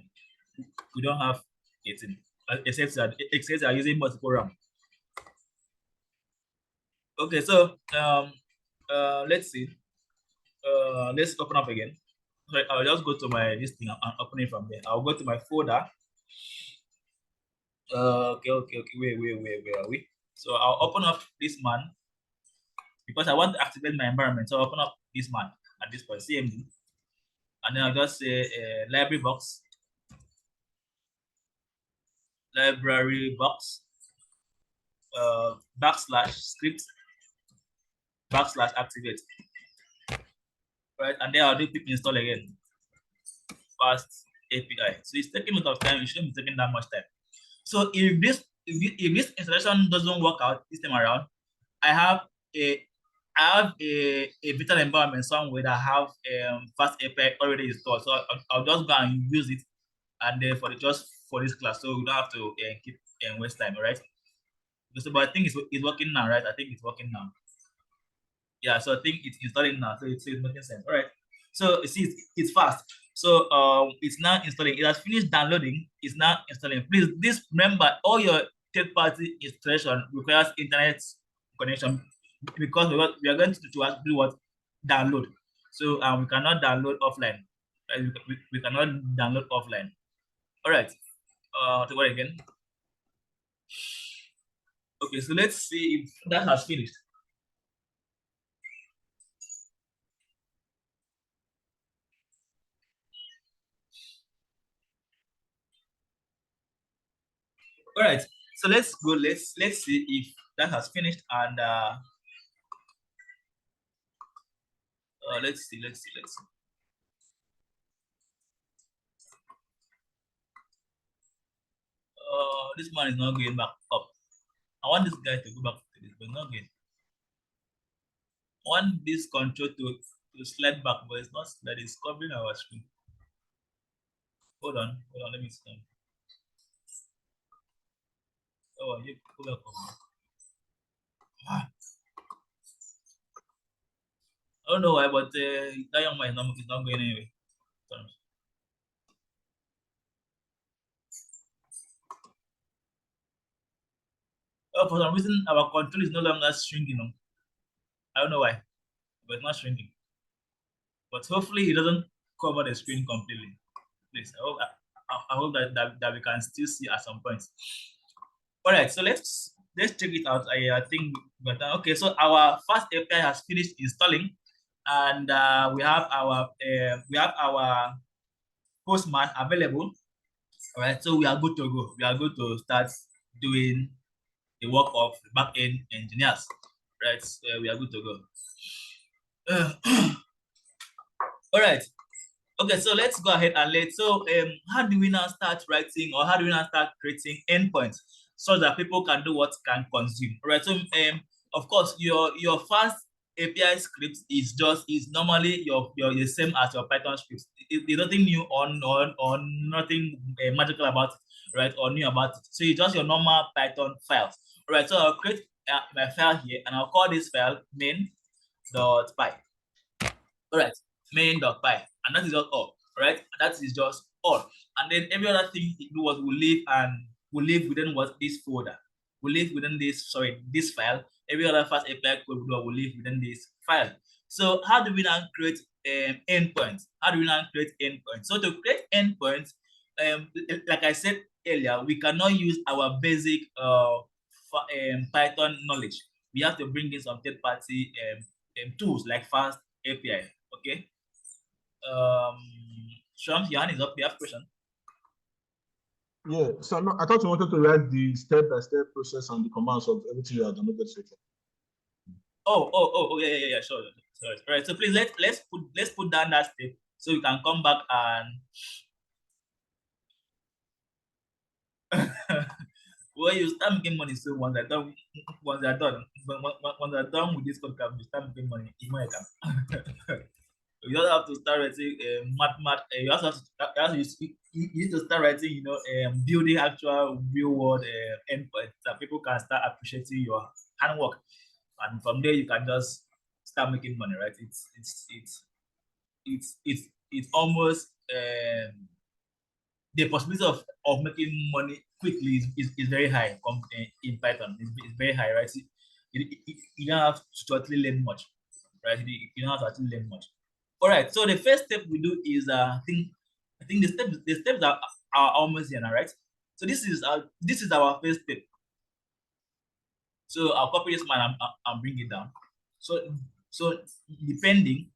We don't have 18, except that are using multiple RAM. Okay, so let's see. Let's open up again. So I'll just go to my this thing and open it from there. I'll go to my folder. Okay. Where are we? So I'll open up this man because I want to activate my environment. So I'll open up this man at this point, CMD, and then I'll just say library box, /script /activate, right? And then I'll do pip install again. Fast API. So it's taking a lot of time. It shouldn't be taking that much time. So if this installation doesn't work out this time around, I have a virtual environment somewhere that have fast API already installed. So I'll just go and use it, and then just for this class, so we don't have to keep waste time, all right? So, but I think it's working now, right? I think it's working now. Yeah, so I think it's installing now, so it's making sense. All right. So you see, it's fast. So it's now installing. It has finished downloading. It's now installing. Please remember, all your third-party installation requires internet connection, because we are going to actually what download. So we cannot download offline. Right? We cannot download offline. All right. To what again? Okay, so let's see if that has finished. All right, so let's go. Let's see if that has finished, and let's see. This man is not going back up. I want this guy to go back to this, but not going. I want this control to slide back, but it's not. That is covering our screen. Hold on. Let me see. Oh, you go back. I don't know why, but that young man is not going anyway. Sorry. Oh, for some reason, our control is no longer shrinking. I don't know why, but it's not shrinking. But hopefully, it doesn't cover the screen completely. Please, I hope that we can still see at some point. All right, so let's check it out. I think we're done. Okay, so our first API has finished installing, and we have our postman available. All right, so we are good to go. We are good to start doing the work of backend engineers. Right, so we are good to go. All right. Okay, so let's go ahead and how do we now start writing, or how do we now start creating endpoints so that people can do what can consume? All right. So of course your first API script is normally your the same as your Python scripts. There's nothing new or nothing magical about it, right? Or new about it. So it's just your normal Python files. All right. So I'll create my file here, and I'll call this file main.py. All right, main.py, and that is just all. Right, that is just all. And then every other thing it do was will live within what this folder, will live within this file. Every other fast API code will live within this file. So how do we now create endpoints? So to create endpoints, like I said earlier, we cannot use our basic Python knowledge. We have to bring in some third-party tools like Fast API. Okay. Shams, your hand is up. You have a question? Yeah, so no, I thought you wanted to write the step-by-step process and the commands of everything you have downloaded so far. Oh, yeah, sure. Sorry. All right. So please let's put down that step so we can come back and well, you start making money. So once they're done with this contract, you start making money. You don't have to start writing you also have to you need to start writing, building actual real world endpoints that people can start appreciating your handwork, and from there you can just start making money, right? It's almost the possibility of making money quickly is very high in Python. It's very high, right? You don't have to totally learn much, right? You don't have to actually learn much. All right. So the first step we do is I think the steps are almost here now, right? So this is our first step. So I'll copy this man and bring it down. So depending,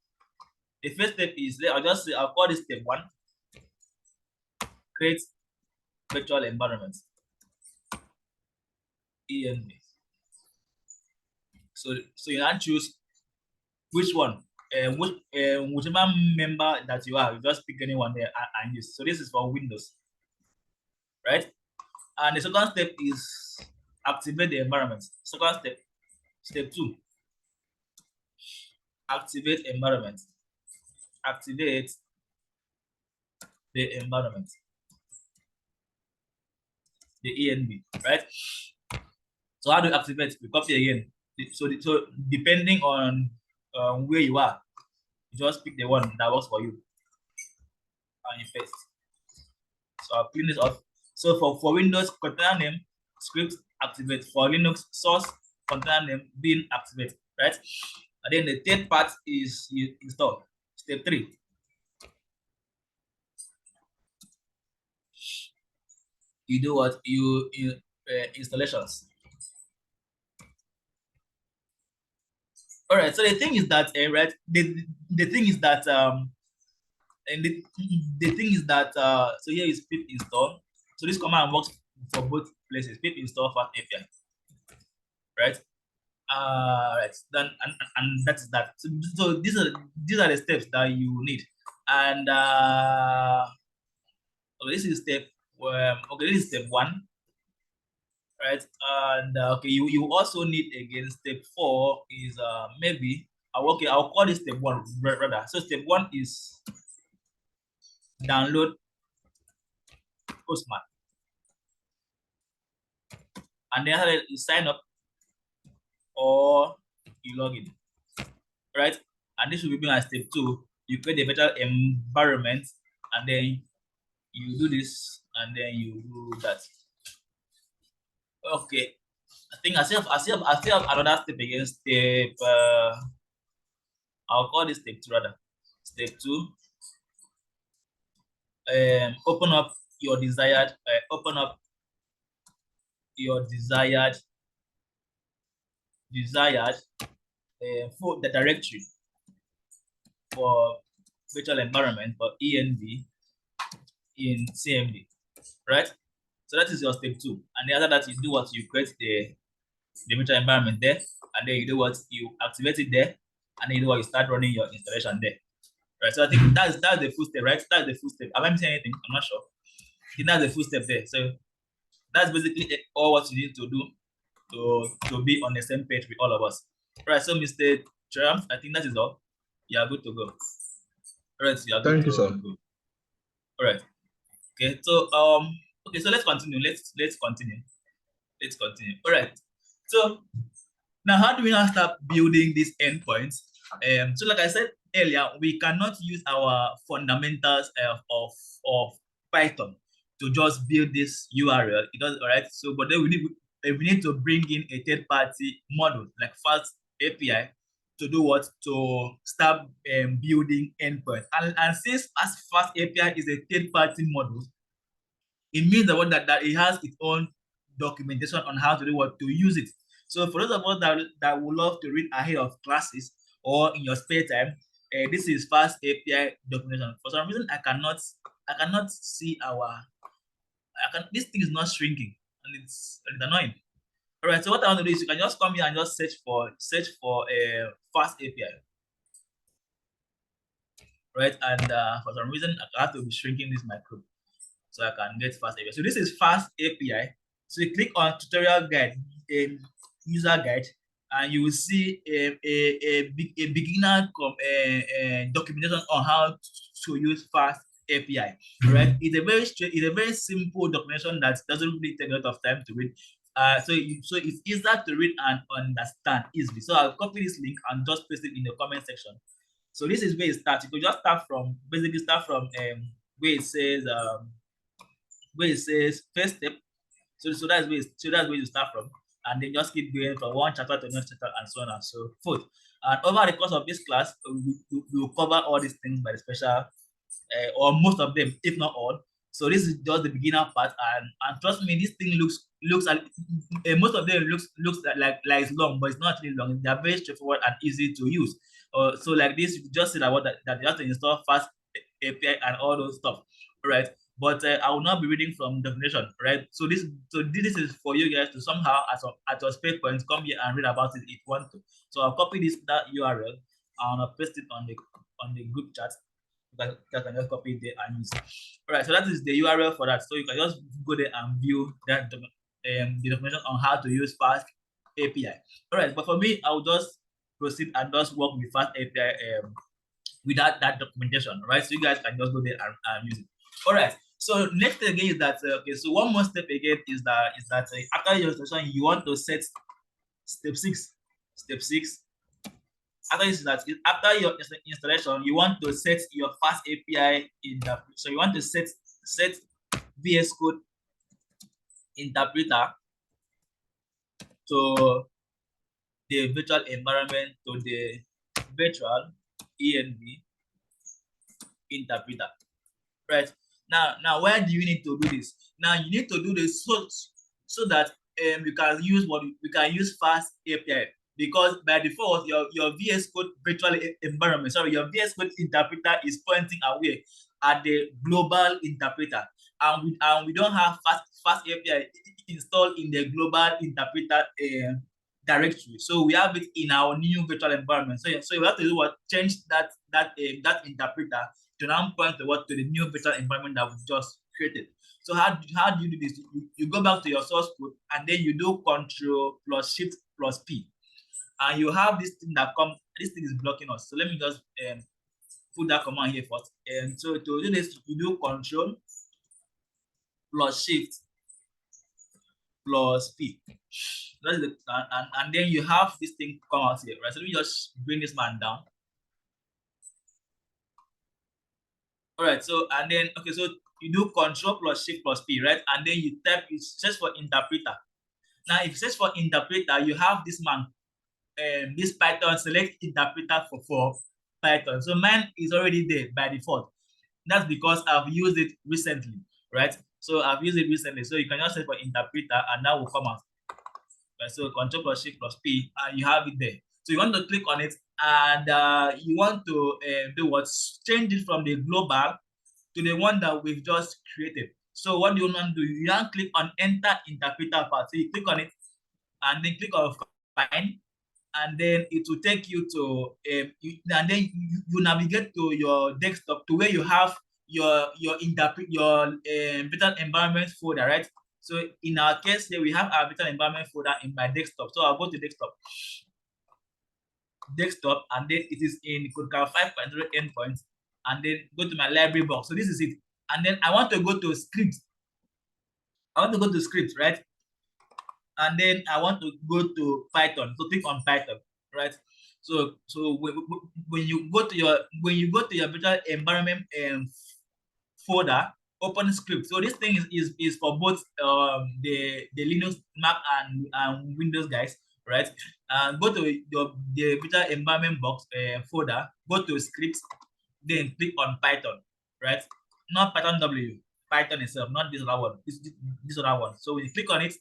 the first step is I'll call this step 1. Create virtual environment. ENV. So you can choose which one, whichever member that you have, you just pick anyone there and use. So this is for Windows, right? And the second step is activate the environment. Second step, step 2, activate environment. Activate the environment, the ENV, right? So how do you activate? We copy again. So depending on where you are, you just pick the one that works for you and you paste. So I'll clean this off. So for Windows, container name, script, activate. For Linux, source, container name, bin, activate, right? And then the third part is you install. Step 3. You do what? You installations. All right. So the thing is that, right? The thing is that and the thing is that so here is pip install. So this command works for both places. Pip install fast API, right? Right. Then and that's that. So these are the steps that you need. And okay, this is step this is step 1, right? And okay, you also need again step 4 is maybe I'll call this step 1 rather. So step 1 is download Postman, and then you sign up or you log in, right? And this will be my step 2. You create a virtual environment, and then you do this, and then you do that. Okay, I think I still have another step again. Step I'll call this step 2 rather. Step 2. Open up your desired for the directory for virtual environment for ENV in CMD, right? So that is your step 2. And the other that you do what you create the virtual environment there, and then you do what you activate it there, and then you do what you start running your installation there. Right. So I think that's the full step, right? That's the full step. Am I missing anything? I'm not sure. I think that's the full step there. So that's basically all what you need to do to be on the same page with all of us. Right. So Mr. Trump, I think that is all. You are good to go. All right. You are good. Thank you, sir. Go. All right. Okay. So okay. So let's continue. Let's continue. Let's continue. All right. So now, how do we now start building these endpoints? So like I said earlier, we cannot use our fundamentals of Python to just build this URL. It does, all right. So, but then we need to bring in a third-party model like Fast API to do what? To start building endpoints. And since as Fast API is a third-party model, It means that it has its own documentation on how to do what to use it. So for those of us that would love to read ahead of classes or in your spare time, this is fast API documentation. For some reason, I cannot see this thing is not shrinking, and it's annoying. All right, so what I want to do is you can just come here and just search for a fast API, right? And for some reason, I have to be shrinking this micro so I can get fast API. So this is fast API. So you click on tutorial guide, user guide, and you will see a beginner documentation on how to use fast API. Right? It's a very simple documentation that doesn't really take a lot of time to read. So it's easier to read and understand easily. So I'll copy this link and just paste it in the comment section. So this is where it starts. You could just start from where it says first step. So that's where you start from, and then just keep going from one chapter to the next chapter and so on and so forth. And over the course of this class, we will cover all these things by the special, or most of them, if not all. So this is just the beginner part, and trust me, this thing looks most of them looks like it's long, but it's not actually long. They are very straightforward and easy to use. So like this, you just say that you have to install fast API and all those stuff, right? But I will not be reading from definition, right? So this is for you guys to somehow at your spare points come here and read about it if you want to. So I'll copy that URL and I'll paste it on the group chat. You can just copy it there and use it. All right, so that is the URL for that. So you can just go there and view that the documentation on how to use fast API. All right, but for me, I will just proceed and just work with fast API without that documentation, right? So you guys can just go there and use it. All right. So next thing again is that okay. So one more step again is that after your installation, you want to set step 6. Step 6. After your installation, you want to set your fast API interpreter. So you want to set VS Code interpreter to the virtual environment, to the virtual env interpreter, right? Now where do you need to do this? Now you need to do this so that you can use fast API, because by default your VS Code virtual environment, your VS Code interpreter is pointing away at the global interpreter, and we don't have fast API installed in the global interpreter directory. So we have it in our new virtual environment. So you have to do what? Change that interpreter to now point to the new virtual environment that we just created. So how do you do this? You go back to your source code and then you do Ctrl+Shift+P, and you have this thing that comes. This thing is blocking us. So let me just put that command here first. And so to do this, you do Ctrl+Shift+P. That's and then you have this thing come out here, right? So let me just bring this man down. All right, so and then okay, so you do Ctrl+Shift+P, right? And then you search for interpreter. Now, if you search for interpreter, you have this man, this Python, select interpreter for Python. So mine is already there by default. That's because I've used it recently, right? So I've used it recently. So you can just search for interpreter and that will come out. Right? So Ctrl+Shift+P, and you have it there. So you want to click on it, and you want to do what? Change it from the global to the one that we've just created. So what do you want to do? You want to click on enter interpreter part. So you click on it and then click on find, and then it will take you to and then you navigate to your desktop to where you have your virtual environment folder, right? So in our case here, we have our virtual environment folder in my desktop. So I'll go to desktop, and then it is in KodeCamp 5.0 endpoints, and then go to my library box. So this is it. And then I want to go to script. Right? And then I want to go to Python. So click on Python, right? So when you go to your virtual environment folder, open script. So this thing is for both the Linux, Mac, and Windows guys, right? Go to the virtual environment box folder, go to scripts, then click on Python, right? Not Python W, Python itself, not this other one. This other one. So when you click on it,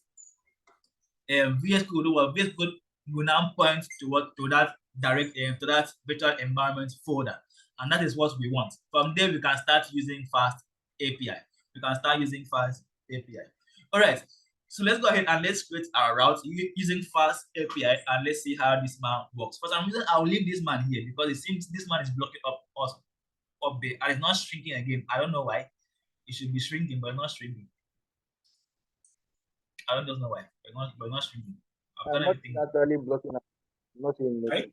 VS Code will now point to that direct to that virtual environment folder, and that is what we want. From there, we can start using Fast API. We can start using Fast API. All right. So let's go ahead and let's create our route using Fast API, and let's see how this man works. For some reason, I'll leave this man here because it seems this man is blocking up us up there, and it's not shrinking again. I don't know why. It should be shrinking, but not shrinking. I don't know why, but not shrinking. I've done everything. Naturally blocking. Not in Right?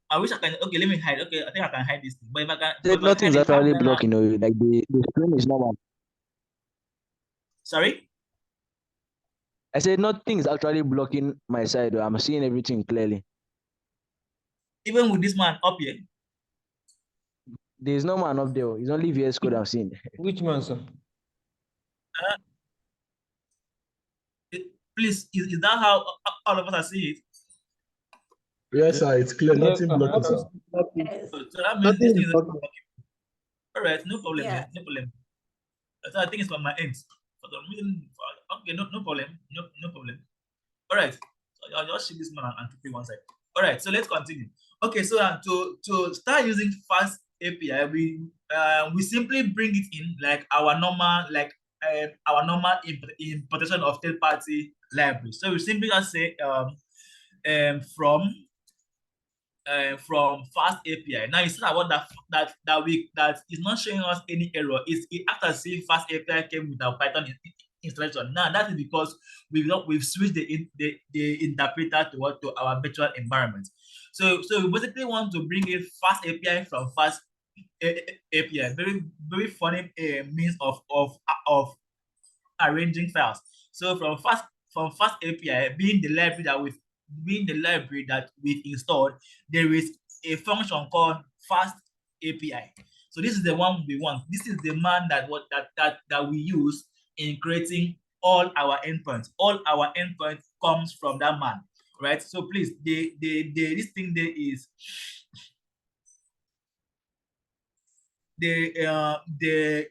I wish I can. Okay, let me hide. Okay, I think I can hide this thing. But if I can, Nothing's actually blocking. Like the screen is normal. Sorry. I said nothing is actually blocking my side. I'm seeing everything clearly. Even with this man up here. There's no man up there. It's only VS Code I'm seeing. Which man, sir? Please, is that how all of us are seeing it? Yes, sir. It's clear. Nothing blocking, sir. So that means this thing is blocking. All right, no problem. Yeah. No problem. So I think it's from my end. For the reason, okay, no problem. No problem. All right. So I'll just shift this man and keep it one side. All right. So let's continue. Okay. So to start using Fast API, we simply bring it in like our normal importation of third-party libraries. So we simply just say from Fast API. Now you see about that is not showing us any error. It after seeing Fast API came with our Python installation. Now that is because we've switched the interpreter to our virtual environment. So we basically want to bring in Fast API from Fast API. Very funny means of arranging files. So from Fast API being the library that we've installed, there is a function called Fast API. So this is the one we want. This is the man that we use in creating all our endpoints. All our endpoints comes from that man, right? So please, this thing there is the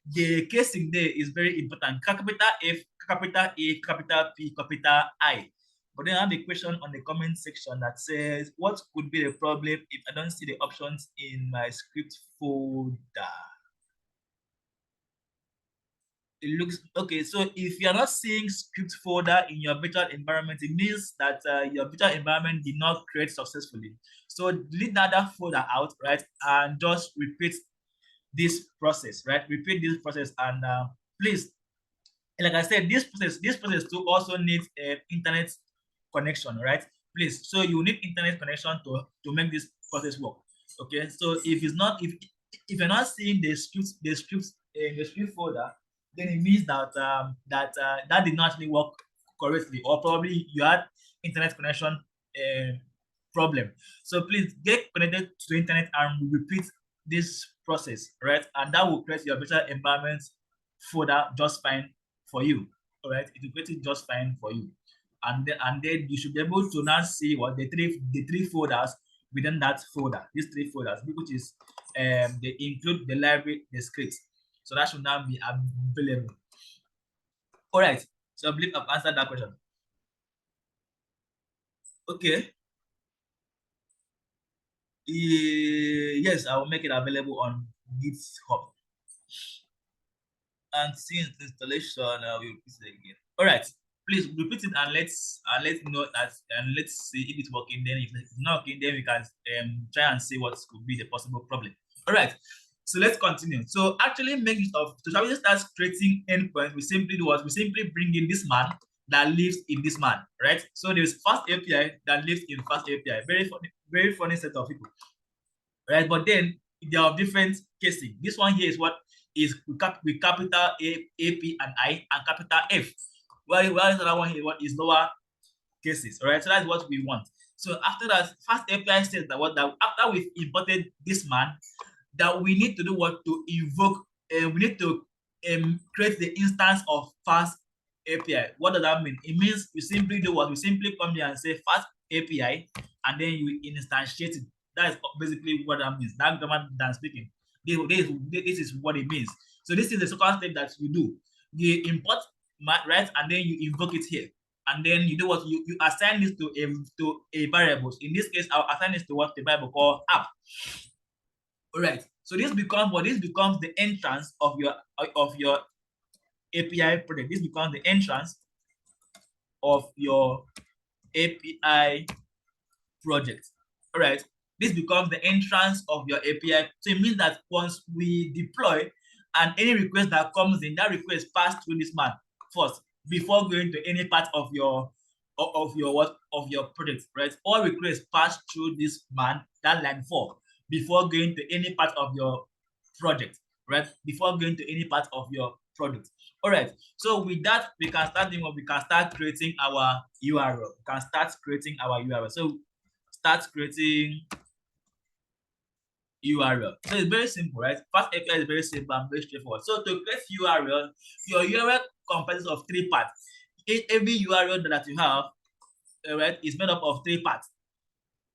casing there is very important. Capital F, capital A, capital P, capital I. But then I have a question on the comment section that says, what could be the problem if I don't see the options in my script folder? It looks okay. So if you're not seeing script folder in your virtual environment, it means that your virtual environment did not create successfully. So delete that folder out, right? And just repeat this process, right? Repeat this process, and please, like I said, this process too also needs an internet connection, right? Please, so you need internet connection to make this process work. Okay, so if you're not seeing the scripts in the script folder, then it means that that did not actually work correctly, or probably you had internet connection problem. So please get connected to the internet and repeat this process, right? And that will create your virtual environment folder just fine for you. All right, it will create it just fine for you. And then you should be able to now see what the three folders within that folder, these three folders, which is they include the library, the scripts. So that should now be available. All right. So I believe I've answered that question. Okay. Yes, I will make it available on GitHub. And since installation, I will repeat it again. All right. Please repeat it and let's know that, and let's see if it's working. Then if it's not working, then we can try and see what could be the possible problem. All right. So let's continue. So actually make use of, to try to start creating endpoints, we simply do what? We simply bring in this man that lives in this man, right? So there's Fast API that lives in Fast API. Very funny set of people, right? But then they are different casing. This one here is what is with capital A, P, and I, and capital F. While is the other one here? What is lower cases? All right. So that's what we want. So after that, Fast API says that after we've imported this man, that we need to do what to invoke. We need to create the instance of Fast API. What does that mean? It means you simply do what? We simply come here and say Fast API, and then you instantiate it. That is basically what that means. That's grammar than speaking. This is what it means. So this is the second step that you do. You import, right, and then you invoke it here. And then you do what you assign this to a variable. In this case, I'll assign this to what the variable called app. All right. So this becomes the entrance of your API project. This becomes the entrance of your API project. All right. This becomes the entrance of your API. So it means that once we deploy and any request that comes in, that request pass through this man first before going to any part of your project, right? All requests pass through this man, that line 4, before going to any part of your project, right? Before going to any part of your product. All right. So with that, we can start doing what we can start creating our URL. We can start creating our URL. So start creating URL. So it's very simple, right? Fast API is very simple and very straightforward. So to create URL, your URL comprises of 3 parts. Every URL that you have, right, is made up of 3 parts.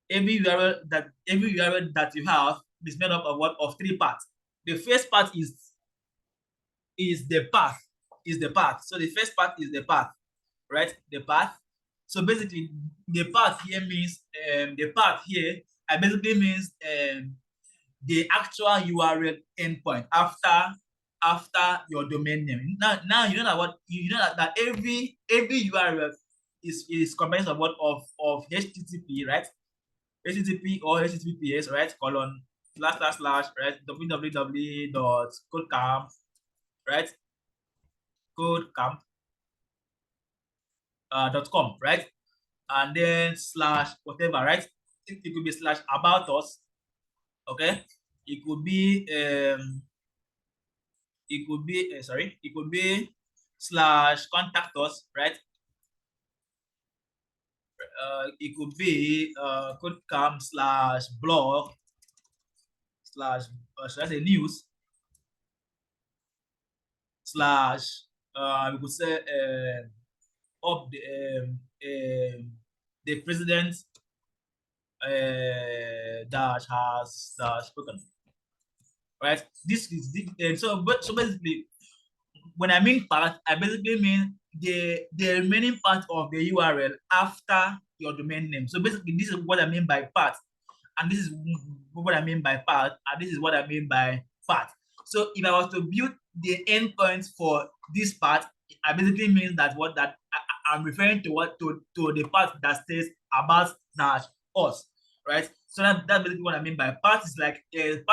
Every URL that you have is made up of what? Of 3 parts. The first part is the path. So the first part is the path, right? The path. So basically, the path here means I basically means the actual URL endpoint after your domain name. Now you know that every URL is comprised of what of HTTP, right? HTTP or HTTPS, right? / right? www.codecamp, right? codecamp.com, right? And then / whatever, right? It could be / about us, okay? It could be it could be / contact us, right? It could be codecamp / blog / should I say news / we could say of the president dash has spoken, right? This is so basically, when I mean part, I basically mean the remaining part of the URL after your domain name. So basically, this is what I mean by part, and this is what I mean by part, and this is what I mean by part. So if I was to build the endpoints for this part, I basically mean that I'm referring to to the part that says about dash us, right? So that's basically what I mean by part is like they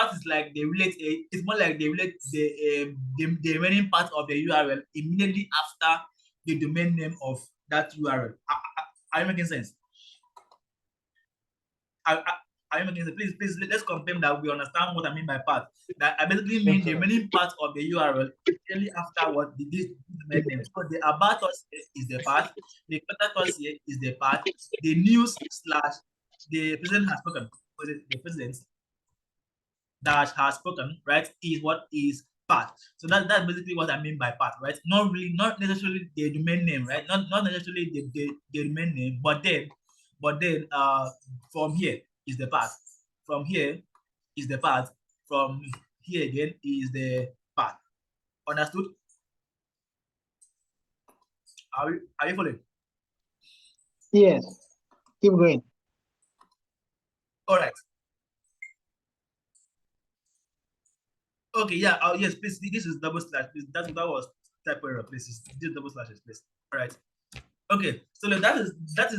relate. It's more like they relate the remaining part of the URL immediately after the domain name of that URL. Are you making sense? Are you making sense? Please let's confirm that we understand what I mean by part. That I basically mean the remaining part of the URL immediately after what this domain name. So the about us is the part, the contact us here is the part, the news / the president has spoken, the president dash has spoken, right, is what is part. So that's basically what I mean by part, right? Not necessarily the domain name, right? Not necessarily the domain name, but then from here is the part. From here is the part. From here again is the part. Understood? Are you following? Yes. Keep going. All right. Okay, yeah. Yes, please. This is double slash. Please. That was type error. Please. This double slashes, please. All right. Okay. So that is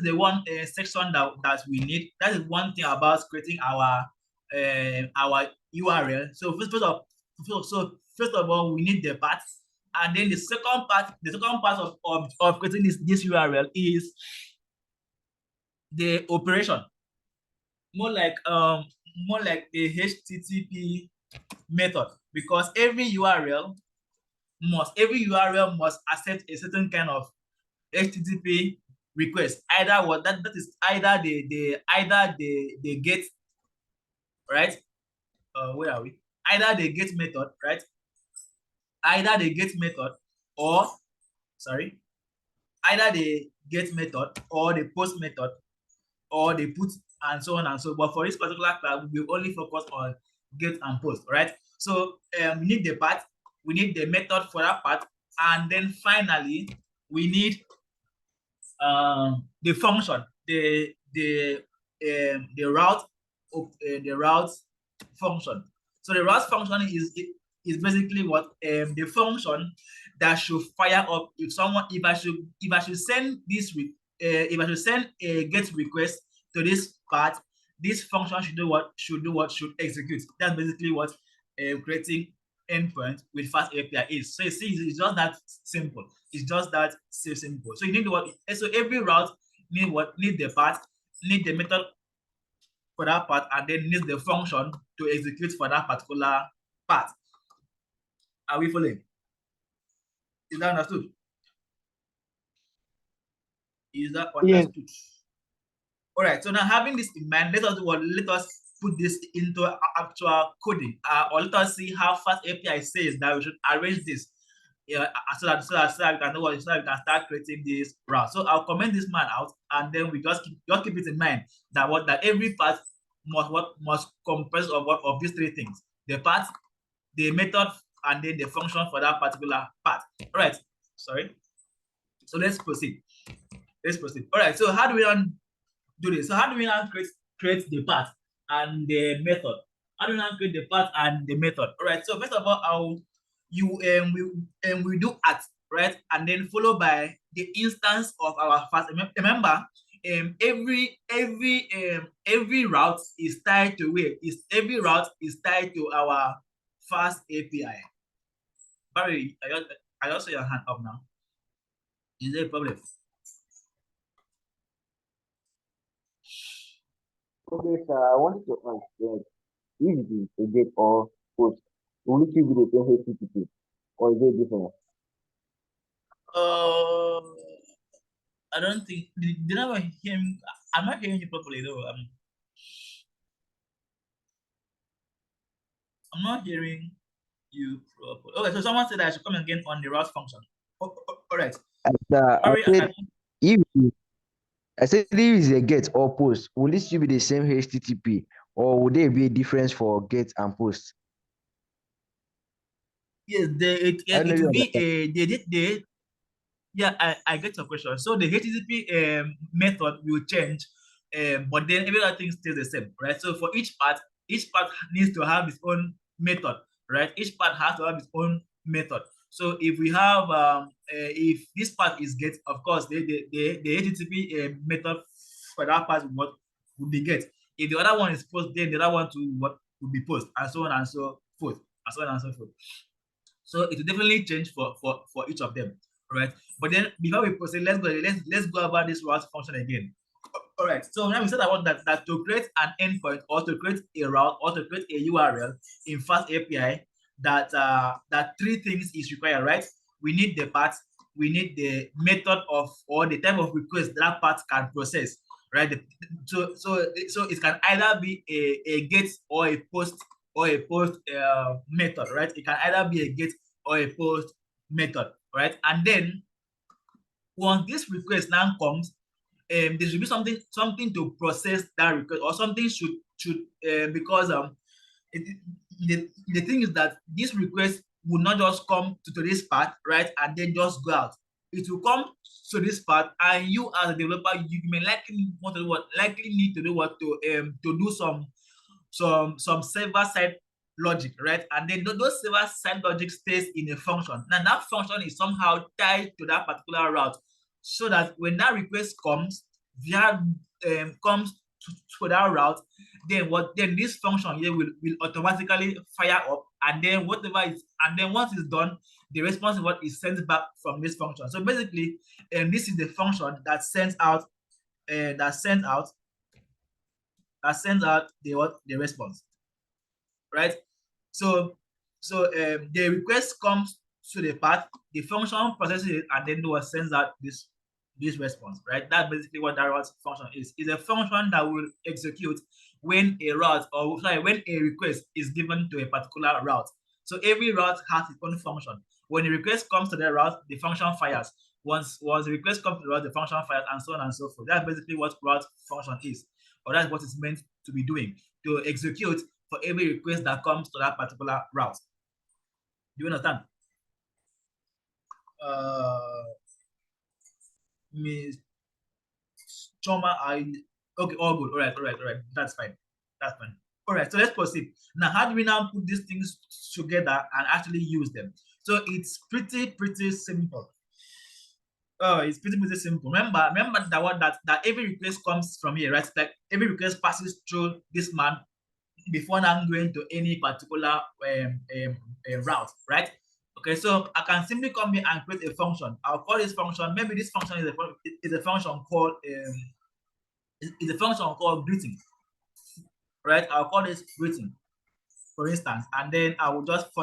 the one section that we need. That is one thing about creating our URL. So first of all, we need the part, and then the second part of creating this URL is the operation. More like a HTTP method, because every URL must accept a certain kind of HTTP request. Either what that is either the get, right? Where are we? Either the get method, right? Either the get method or either the get method or the post method or the put and so on and so. But for this particular class, we will only focus on get and post, right? So we need the path, we need the method for that path, and then finally we need the function, the route of the route function. So the route function is basically what the function that should fire up if someone if I should send this if I should send a get request to this part, this function should execute. That's basically what creating endpoint with fast API is. So you see, it's just that simple. It's just that so simple. So you need what? So every route need what? Need the path, need the method for that part, and then needs the function to execute for that particular part. Are we following? Is that understood? Is that understood? Yes. All right. So now having this in mind, let us put this into actual coding, or let us see how fast API says that we should arrange this. So that we can know what, so that we can start creating this route. So I'll comment this man out, and then we just keep it in mind that every part must comprise of these three things: the path, the method, and then the function for that particular part. All right. Sorry. So let's proceed. All right. So how do we do this? So how do we now create the path and the method? How do we now create the path and the method? All right. So first of all, we do at, right, and then followed by the instance of our fast. Remember, every route is tied to where is every route is tied to our fast API. Barry, I also your hand up now. Is there a problem? Okay, sir. I wanted to ask, if it is a get or post, will it be the same HTTP or is it different? I don't think. Did I hear him? I'm not hearing you properly though. I'm not hearing you properly. Okay, so someone said I should come again on the route function. All right. I said if it's a get or post, will it still be the same HTTP or would there be a difference for get and post? Yes, it will be yeah, I get your question. So the HTTP method will change, but then every other thing stays the same, right? So for each part needs to have its own method, right? Each part has to have its own method. So if we have if this part is get, of course, the HTTP method for that part would be get. If the other one is post, then the other one will be post, and so on and so forth, and so on and so forth. So it will definitely change for each of them, right? But then before we proceed, let's go about this route function again. All right. So now we said about that to create an endpoint or to create a route or to create a URL in Fast API, that three things is required, right? We need the path, we need the method of or the type of request that path can process, right? So it can either be a get or a post method, right? It can either be a get or a post method, right? And then once this request now comes, there should be something to process that request, or something should because the thing is that this request will not just come to this part, right, and then just go out. It will come to this part, and you as a developer, you may likely need to do what to do some server-side logic, right? And then those server-side logic stays in a function. Now that function is somehow tied to that particular route, so that when that request comes, comes to that route, then this function here will automatically fire up, and then once it's done, the response is what is sent back from this function. So basically, this is the function that sends out the response, right? So the request comes to the path, the function processes it, and then sends out this response, right? That's basically what that route function is. It's a function that will execute when a request is given to a particular route. So every route has its own function. When a request comes to the route, the function fires. Once the request comes to the route, the function fires, and so on and so forth. That's basically what route function is, or that's what it's meant to be doing, to execute for every request that comes to that particular route. Do you understand? Miss Choma, okay, all good. All right. That's fine. All right, so let's proceed. Now, how do we now put these things together and actually use them? So it's pretty simple. Oh, it's pretty simple. Remember that one that every request comes from here, right? Like every request passes through this man before now going to any particular route, right? Okay, so I can simply come here and create a function. I'll call this function. Maybe this function is a function called greeting, right? I'll call this greeting, for instance, and then I will just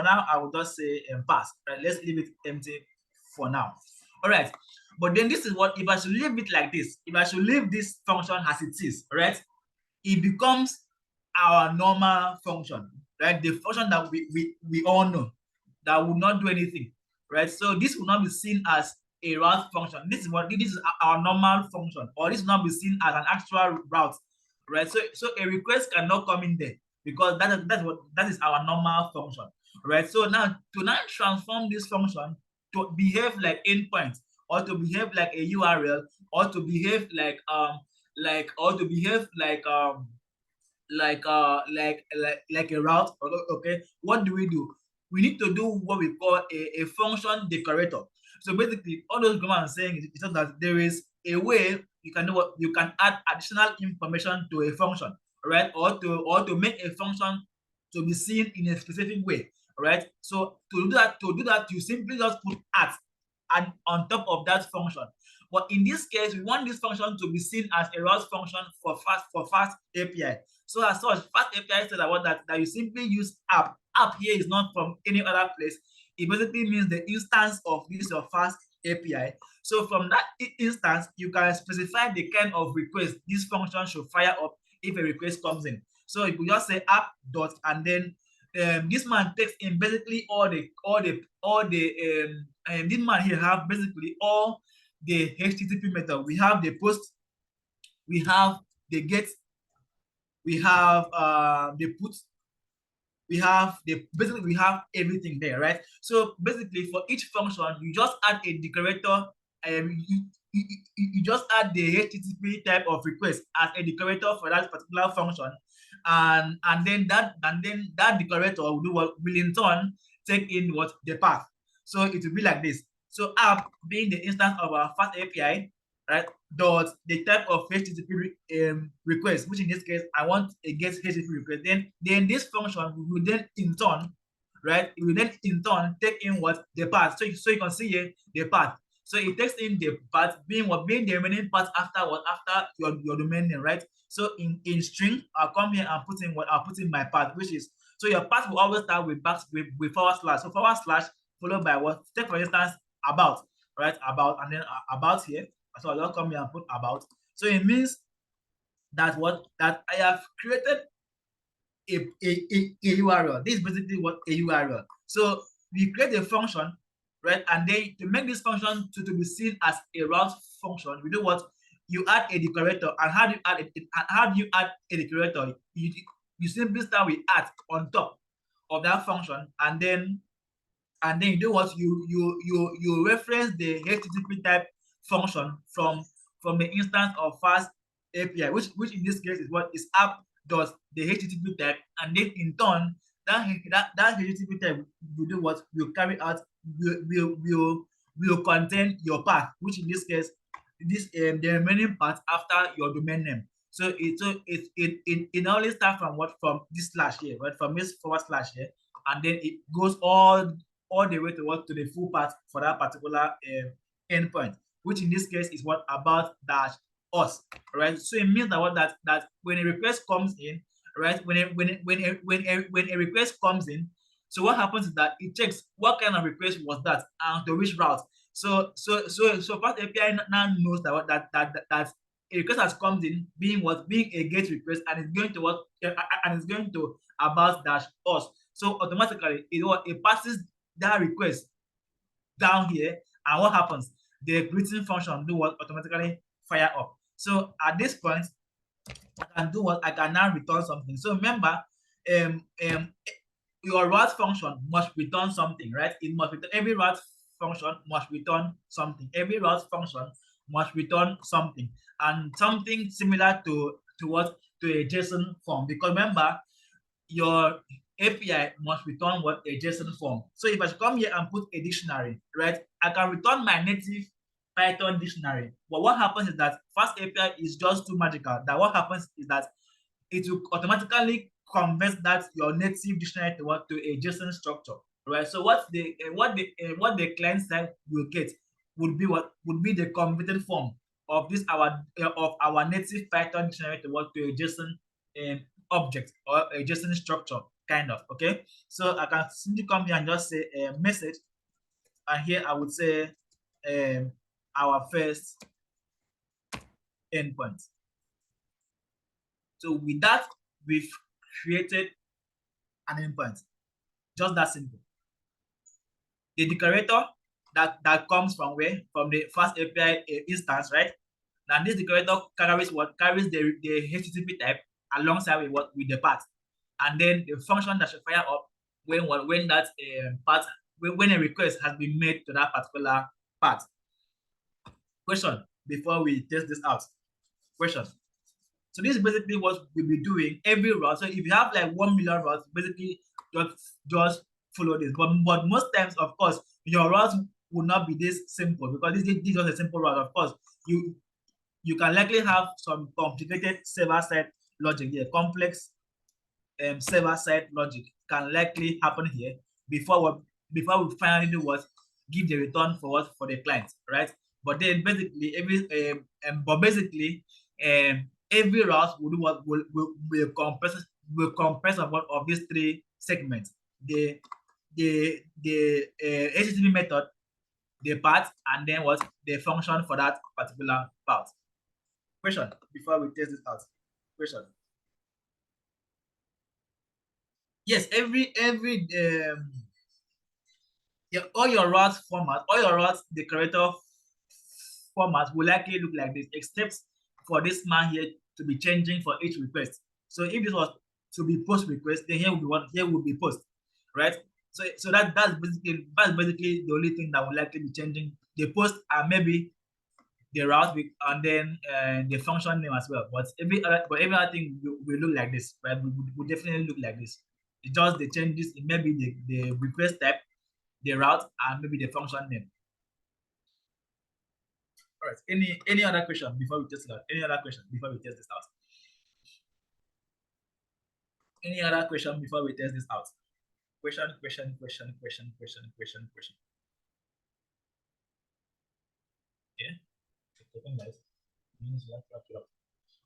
say pass. Right? Let's leave it empty for now. All right, but then this is what, if I should leave it like this, if I should leave this function as it is, right, it becomes our normal function, right? The function that we all know that will not do anything, right? So this will not be seen as a route function. This is our normal function, or this will not be seen as an actual route, right? So a request cannot come in there because that is our normal function, right? So now to transform this function to behave like endpoint, or to behave like a URL, or to behave like a route. Okay, what do? We need to do what we call a function decorator. So basically, all those grammar I'm saying is just that there is a way you can add additional information to a function, right? Or to make a function to be seen in a specific way, right? So to do that, you simply just put at and on top of that function. But in this case, we want this function to be seen as a route function for fast API. So as such, fast API says that you simply use app. App here is not from any other place. It basically means the instance of this your fast API. So from that instance, you can specify the kind of request this function should fire up if a request comes in. So you could just say app dot, and then this man takes in basically this man here have basically all the HTTP method. We have the post, we have the get, we have the put, we have everything there, right? So basically for each function, you just add a decorator, you just add the HTTP type of request as a decorator for that particular function, and then that decorator will in turn take in the path. So it will be like this. So app being the instance of our fast API, right? Dot the type of HTTP request, which in this case I want a get HTTP request. Then this function will then in turn, right? It will then in turn take in the path. So you can see here the path. So it takes in the path being the remaining part after your domain name, right? So in string, I'll come here and put in my path, which is, so your path will always start with forward slash. So forward slash followed by what? Take for instance about, right? About, and then about here. So I'll come here and put about. So it means that I have created a URL. This is basically what a URL. So we create a function, right? And then to make this function to be seen as a route function, we do what? You add a decorator. And how do you add a decorator? You simply start with at on top of that function, and then you do what? You reference the HTTP type function from the instance of fast API, which in this case is what is app dot the HTTP type, and then in turn that HTTP type will do what? Will carry out will contain your path, which in this case the remaining part after your domain name. So it only starts from this slash here, right? From this forward slash here, and then it goes all the way to the full path for that particular endpoint, which in this case is what? About dash us, right? So it means that when a request comes in, right? When a request comes in, so what happens is that it checks what kind of request was that and to which route. So fast API now knows that a request has come in being a GET request, and it's going to about dash us. So automatically it passes that request down here, and what happens? The greeting function do what? Automatically fire up. So at this point, I can do what? I can now return something. So remember, your route function must return something, right? It must return, every route function must return something. Every route function must return something, and something similar to what, to a JSON form. Because remember, your API must return what, a JSON form. So if I should come here and put a dictionary, right, I can return my native Python dictionary. But what happens is that Fast API is just too magical. That what happens is that it will automatically convert that your native dictionary to what, to a JSON structure, right? So what the client side will get would be what, would be the converted form of this of our native Python dictionary to what, to a JSON object or a JSON structure, kind of. Okay, so I can simply come here and just say a message, and here I would say our first endpoint. So with that, we've created an endpoint. Just that simple. The decorator that comes from where? From the Fast API instance, right? Now this decorator carries what? Carries the HTTP type alongside with what? With the path. And then the function that should fire up when that path, when a request has been made to that particular path. Question before we test this out. Question. So this is basically what we'll be doing every route. So if you have like 1 million routes, basically just follow this. But most times, of course, your routes will not be this simple, because this is just a simple route. Of course, you can likely have some complicated server-side logic here. Complex server-side logic can likely happen here before we finally do what? Give the return for what? For the client, right? But then basically every route will do what? Will compress of one of these three segments: the HTTP method, the path, and then what? The function for that particular path. Question before we test this out. Question. Yes, all your route formats, all your route decorator formats will likely look like this, except for this man here to be changing for each request. So if this was to be post request, then here will be what? Here will be post, right? So that's basically the only thing that will likely be changing. The post and maybe the route and then the function name as well. But every other thing will look like this, right? Will definitely look like this. It's just the changes in maybe the request type, the route, and maybe the function name. All right. Any other question before we test it out? Any other question before we test this out? Any other question before we test this out? Question. Yeah.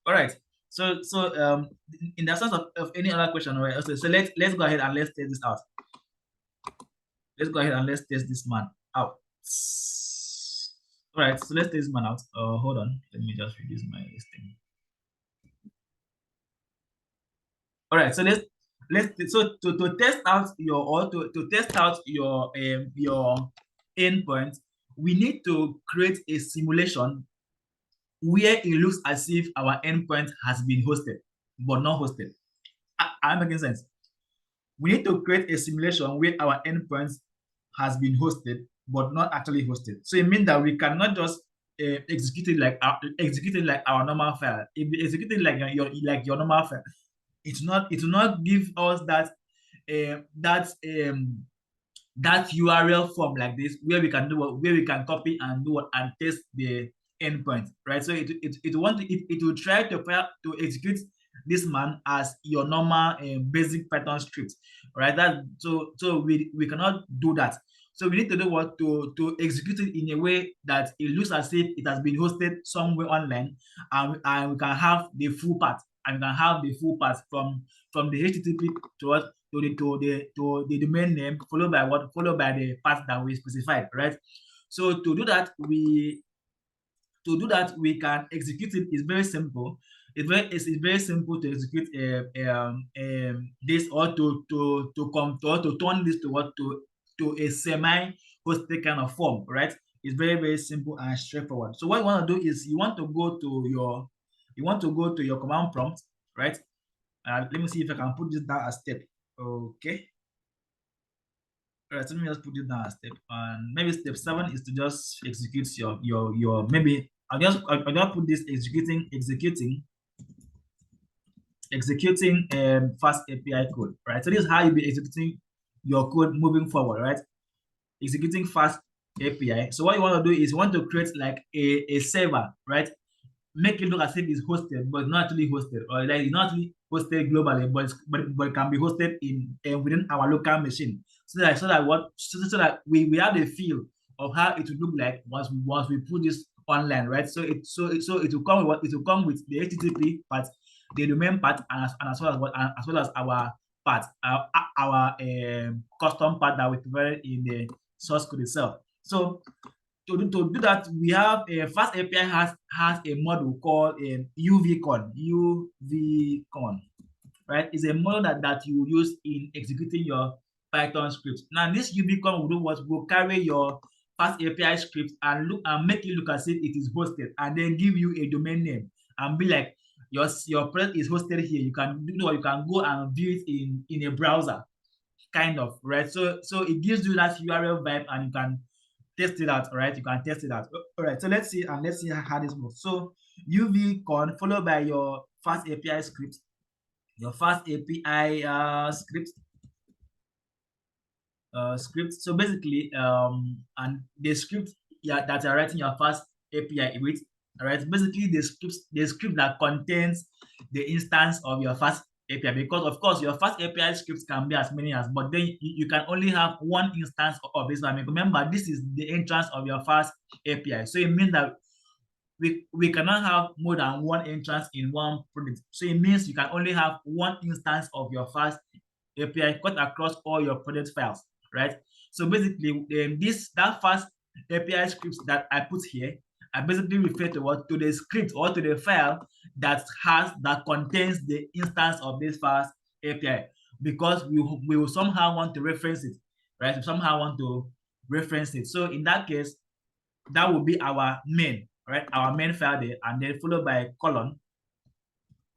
All right. So in the sense of any other question, right? So let's go ahead and let's test this out. Let's go ahead and let's test this man out. All right, so let's test this man out. Hold on, let me just reduce my listing. All right, so to test out your endpoint, we need to create a simulation where it looks as if our endpoint has been hosted but not hosted. I'm making sense. We need to create a simulation where our endpoint has been hosted but not actually hosted. So it means that we cannot just execute it like our normal file. If we execute it like your normal file, it will not give us that URL form like this where we can copy and do and test the endpoint, right? So it will try to execute this man as your normal basic Python script, right? So we cannot do that. So we need to do what to execute it in a way that it looks as if it has been hosted somewhere online, and we can have the full path, from the HTTP to the domain name, followed by the path that we specified, right? So to do that, we can execute it. It's very simple. It's very simple to execute this, or to turn this to a semi-hosted kind of form, right? It's very, very simple and straightforward. So what you want to do is you want to go to your command prompt, right? Let me see if I can put this down as step. Okay. All right, so let me just put it down as step. And maybe step 7 is to just execute your maybe I'll just put this executing fast API code, right? So this is how you'll be executing your code moving forward, right? Executing fast API. So what you want to do is you want to create like a server, right? Make it look as if it's hosted, but not actually hosted, or like it's not actually hosted globally, but it can be hosted in within our local machine. So that we have the feel of how it will look like once we put this online, right? So it will come with the HTTP part, the domain part, and as well as our part, our custom part that we provided in the source code itself. So to do that, we have a Fast API has a module called UVCon. UVCon, right? It's a module that you use in executing your Python scripts. Now, this UVCon will do what will carry your Fast API script and make it look as if it is hosted, and then give you a domain name and be like, your project is hosted here. You can you can go and view it in a browser, kind of, right? So it gives you that URL vibe, and you can test it out, right? You can test it out. All right, so let's see how this works. So UVCon followed by your Fast API script, your Fast API script. So basically, and the script that you're writing your Fast API with, all right, basically the script that contains the instance of your Fast API, because of course your Fast API scripts can be as many as, but then you can only have one instance of this. I mean, remember, this is the entrance of your Fast API, so it means that we cannot have more than one entrance in one project. So it means you can only have one instance of your Fast API cut across all your project files, right? So basically, that Fast API scripts that I put here, I basically refer to the script or to the file that contains the instance of this Fast API, because we will somehow want to reference it, right? We somehow want to reference it. So in that case, that will be our main, right? Our main file there, and then followed by colon,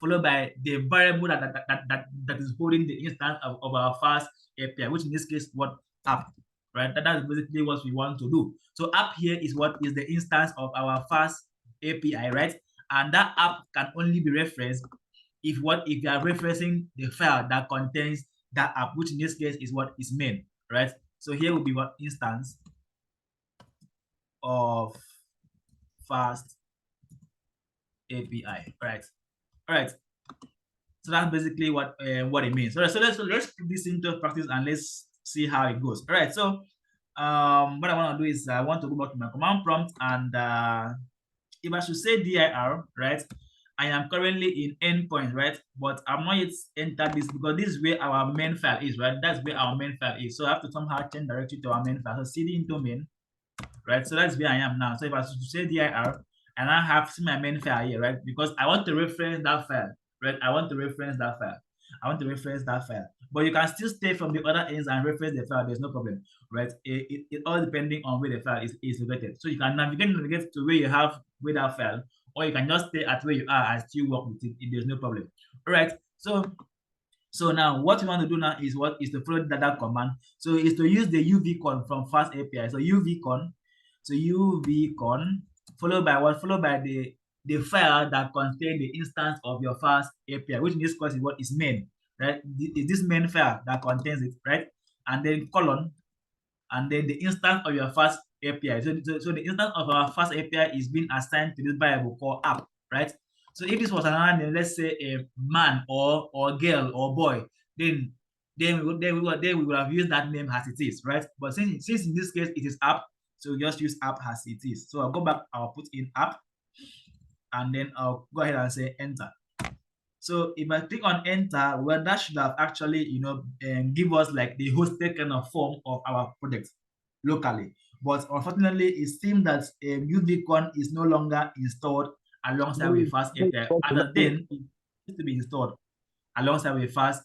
followed by the variable that is holding the instance of our Fast API, which in this case, what app, right? That's basically what we want to do. So app here is what is the instance of our Fast API, right? And that app can only be referenced if you are referencing the file that contains that app, which in this case is what is main, right? So here will be what instance of Fast API, right? All right. So that's basically what it means. All right, so let's put this into practice and let's see how it goes. All right, so what I want to do is I want to go back to my command prompt, and if I should say dir, right, I am currently in endpoint, right, but I'm not yet entered this because this is where our main file is, right? That's where our main file is. So I have to somehow change directly to our main file. So cd into main, right? So that's where I am now. So if I should say dir, and I have my main file here, right? Because I want to reference that file, right? I want to reference that file. But you can still stay from the other ends and reference the file. There's no problem, right? It all depending on where the file is located. So you can navigate to where you have with that file, or you can just stay at where you are and still work with it. There's no problem. All right. So now what you want to do now is to follow that command. So it's to use the UVCon from Fast API. So UVCon followed by what? Followed by the file that contains the instance of your Fast API, which in this case is what is main, right? Is this main file that contains it, right? And then colon, and then the instance of your Fast API. So the instance of our Fast API is being assigned to this variable called app, right? So if this was another name, let's say a man or girl or boy, then we would have used that name as it is, right? But since in this case it is app, so we just use app as it is. So I'll go back, I'll put in app, and then I'll go ahead and say enter. So if I click on enter, well, that should have actually, give us like the hosted kind of form of our product locally. But unfortunately, it seems that UVCon is no longer installed alongside with Fast API. Other than it needs to be installed alongside with Fast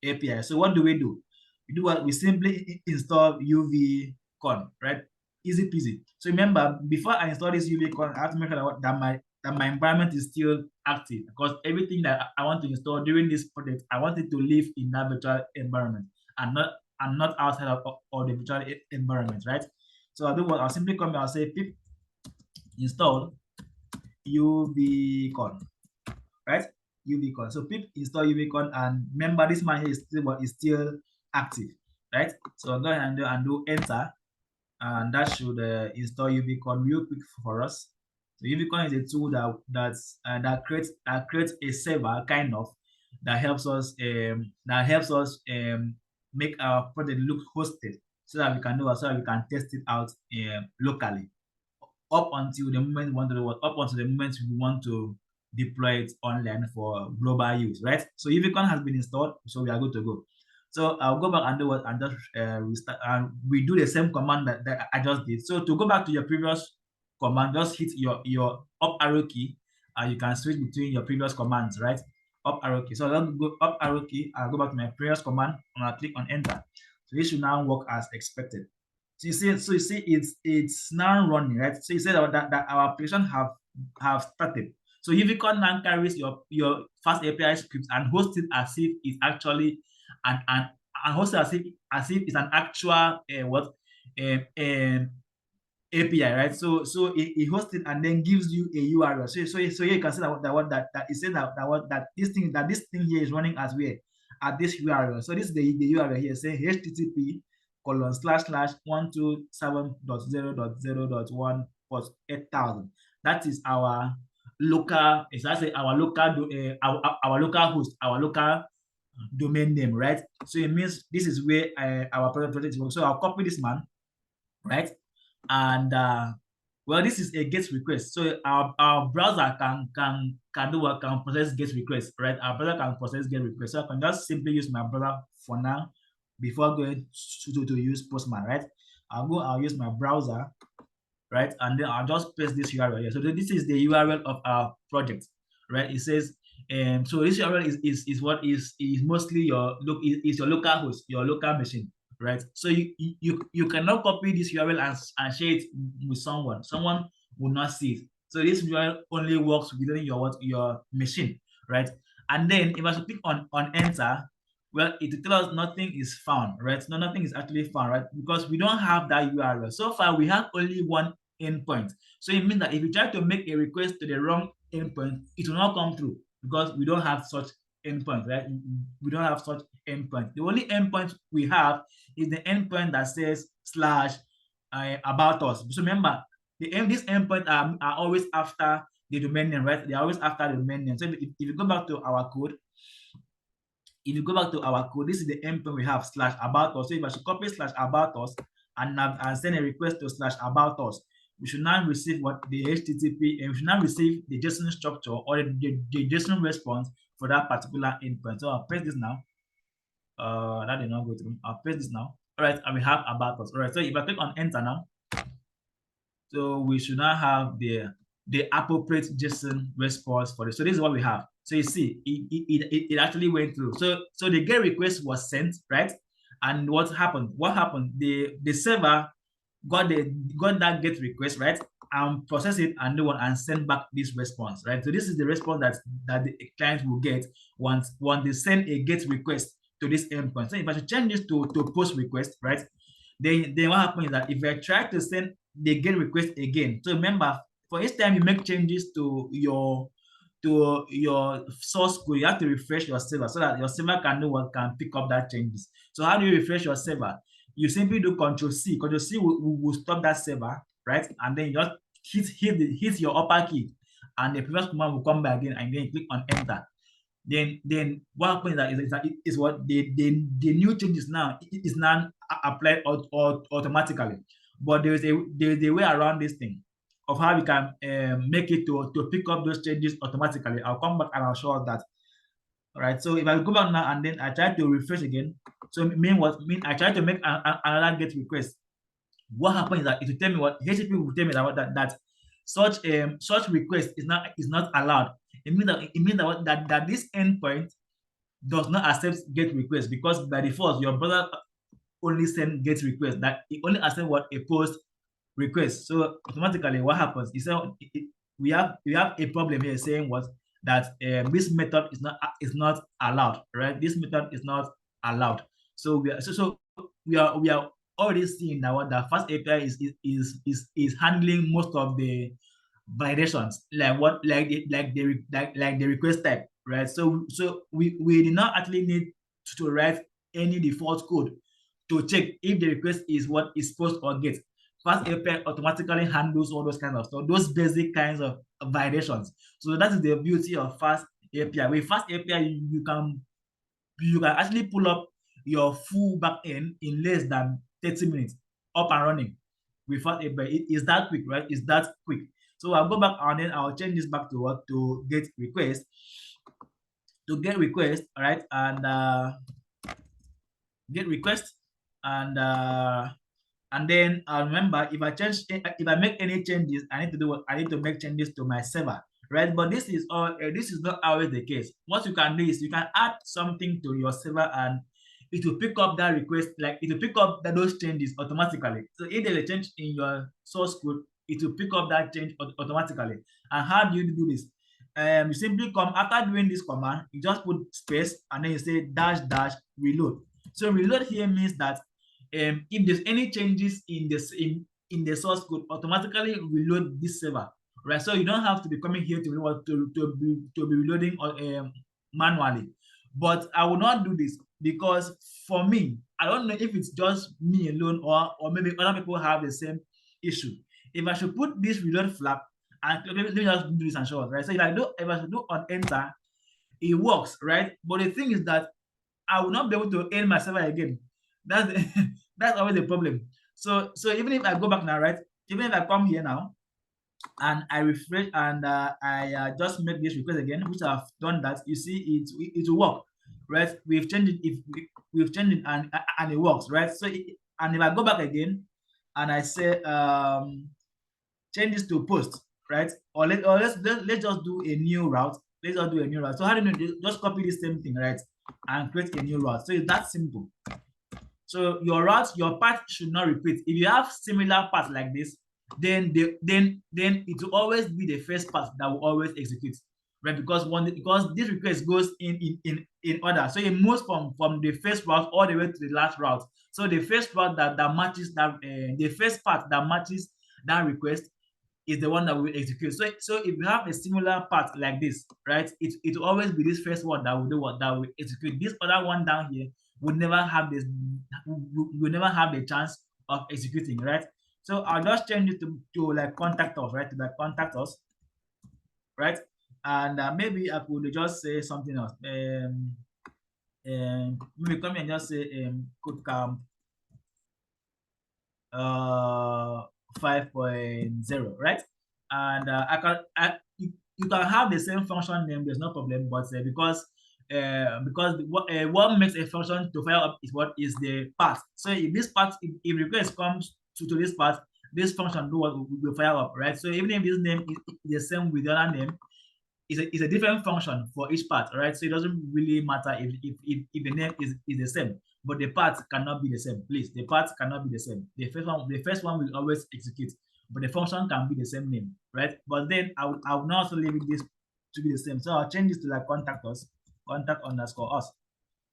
API. So what do? We simply install UVCon, right? Easy peasy. So remember, before I install this UVCon, I have to make sure that my environment is still active because everything that I want to install during this project, I want it to live in that virtual environment and not outside of the virtual environment, right? So I'll do what I'll simply come here, I'll say pip install UVCon, right? UVCon. So pip install UVCon, and remember this man here is still active, right? So I'll go ahead and do enter, and that should install UVCon real quick for us. So UVCon is a tool that creates a server kind of that helps us make our project look hosted so that we can test it out locally up until the moment we want to deploy it online for global use, right? So UVCon has been installed, so we are good to go. So I'll go back and do what and just restart, and we do the same command that I just did. So to go back to your previous command, just hit your up arrow key, and you can switch between your previous commands, right? Up arrow key. So I'll go up arrow key. I'll go back to my previous command, and I'll click on enter. So this should now work as expected. So you see, it's now running, right? So you see that our application have started. So UVCon now carries your fast API script and hosts it as if it's actually and host it as if it's an actual API, right? So it hosts it and then gives you a URL. So you can see that it says that this thing here is running as where at this URL. So this is the URL here saying http://127.0.0.1 port 8000. That is our local. It's actually our local host, our local domain name, right? So it means this is where our project is working. So I'll copy this man, right? And well, this is a GET request. So our browser can process GET request, right? Our browser can process GET request. So I can just simply use my browser for now before going to use Postman, right? I'll use my browser, right? And then I'll just paste this URL here. So this is the URL of our project, right? It says, so this URL is what is mostly your local host, your local machine, right? So you cannot copy this URL and share it with someone. Someone will not see it. So this URL only works within your machine, right? And then if I should click on enter, well, it will tell us nothing is found, right? No, nothing is actually found, right? Because we don't have that URL. So far, we have only one endpoint. So it means that if you try to make a request to the wrong endpoint, it will not come through because we don't have such endpoint, right? We don't have such endpoint. The only endpoint we have is the endpoint that says / about us. So remember, these endpoints are always after the domain name, right? They're always after the domain name. So if you go back to our code, this is the endpoint we have /about us. So if I should copy /about us and send a request to /about us, we should now receive what the HTTP, and we should now receive the JSON structure or the JSON response for that particular endpoint. So I'll press this now. That did not go through. I'll press this now. All right, and we have about us. All right, so if I click on enter now, so we should now have the appropriate JSON response for this. So this is what we have. So you see, it actually went through. So the GET request was sent, right? And what happened? The server got that GET request, right? And process it and do one and send back this response, right? So this is the response that the client will get once they send a GET request to this endpoint. So if I should change this to post request, right? Then what happens is that if I try to send the GET request again, so remember, for each time you make changes to your source code, you have to refresh your server so that your server can pick up that changes. So how do you refresh your server? You simply do Control-C. Control-C will stop that server, right? And then you just hit your upper key, and the previous command will come back again, and then you click on enter. Then what happens is what the new changes now is now applied automatically. But there's a way around this thing of how we can make it to pick up those changes automatically. I'll come back and I'll show us that. All right. So if I go back now and then I try to refresh again, so I try to make another GET request. What happens is that it will tell me what HTTP will tell me that such request is not allowed. It means that this endpoint does not accept GET request because by default your browser only send GET request, that it only accepts what a post request. So automatically what happens is we have a problem here saying that this method is not allowed, right? This method is not allowed. So we are already seeing that what the fast API is handling most of the validations, like the request type, right? So we did not actually need to write any default code to check if the request is what is post or get. Fast API automatically handles all those kinds of stuff, those basic kinds of validations. So that is the beauty of Fast API. With Fast API, you can actually pull up your full backend in less than 30 minutes, up and running. With Fast API, it is that quick, right? It's that quick. So I'll go back and then I'll change this back to what, to get request. To get request, all right, and get request, and then remember, if I make any changes, I need to make changes to my server, right? But this is not always the case. What you can do is you can add something to your server and it will pick up that request, like it will pick up those changes automatically. So if there's a change in your source code, it will pick up that change automatically. And how do you do this? You simply come after doing this command, you just put space and then you say -- reload. So reload here means that if there's any changes in the source code, automatically reload this server, right? So you don't have to be coming here to be reloading manually. But I will not do this because for me, I don't know if it's just me alone or maybe other people have the same issue. If I should put this reload flag and let me just do this and show us, right? So if I should do on enter, it works, right? But the thing is that I will not be able to end my server again. That's that's always the problem. So even if I go back now, right? Even if I come here now and I refresh and I just make this request again, which I've done that, you see it will work, right? We've changed it. We've changed it and it works, right? So and if I go back again and I say change this to post, right? Or let's just do a new route. Let's just do a new route. So how do you know? Just copy the same thing, right? And create a new route. So it's that simple. So your path should not repeat. If you have similar paths like this, then it will always be the first path that will always execute, right? Because this request goes in order. So it moves from the first route all the way to the last route. So the first route that matches that the first path that matches that request is the one that will execute. So if you have a similar path like this, right, it will always be this first one that will do what, that will execute. This other one down here would never have this, will never have the chance of executing, right? So I'll just change it to like contact us, right? To like contact us, right? And maybe I could just say something else. Maybe come here and just say KodeCamp 5.0, right? And you can have the same function name, there's no problem, but because what makes a function to fire up is what is the path. So if this path, if request comes to this path, this function will fire up, right? So even if this name is the same with the other name, it's a different function for each path, right? So it doesn't really matter if the name is the same, but the path cannot be the same. Please, the path cannot be the same. The first one will always execute, but the function can be the same name, right? But then I would not also leave this to be the same. So I'll change this to like contact _us,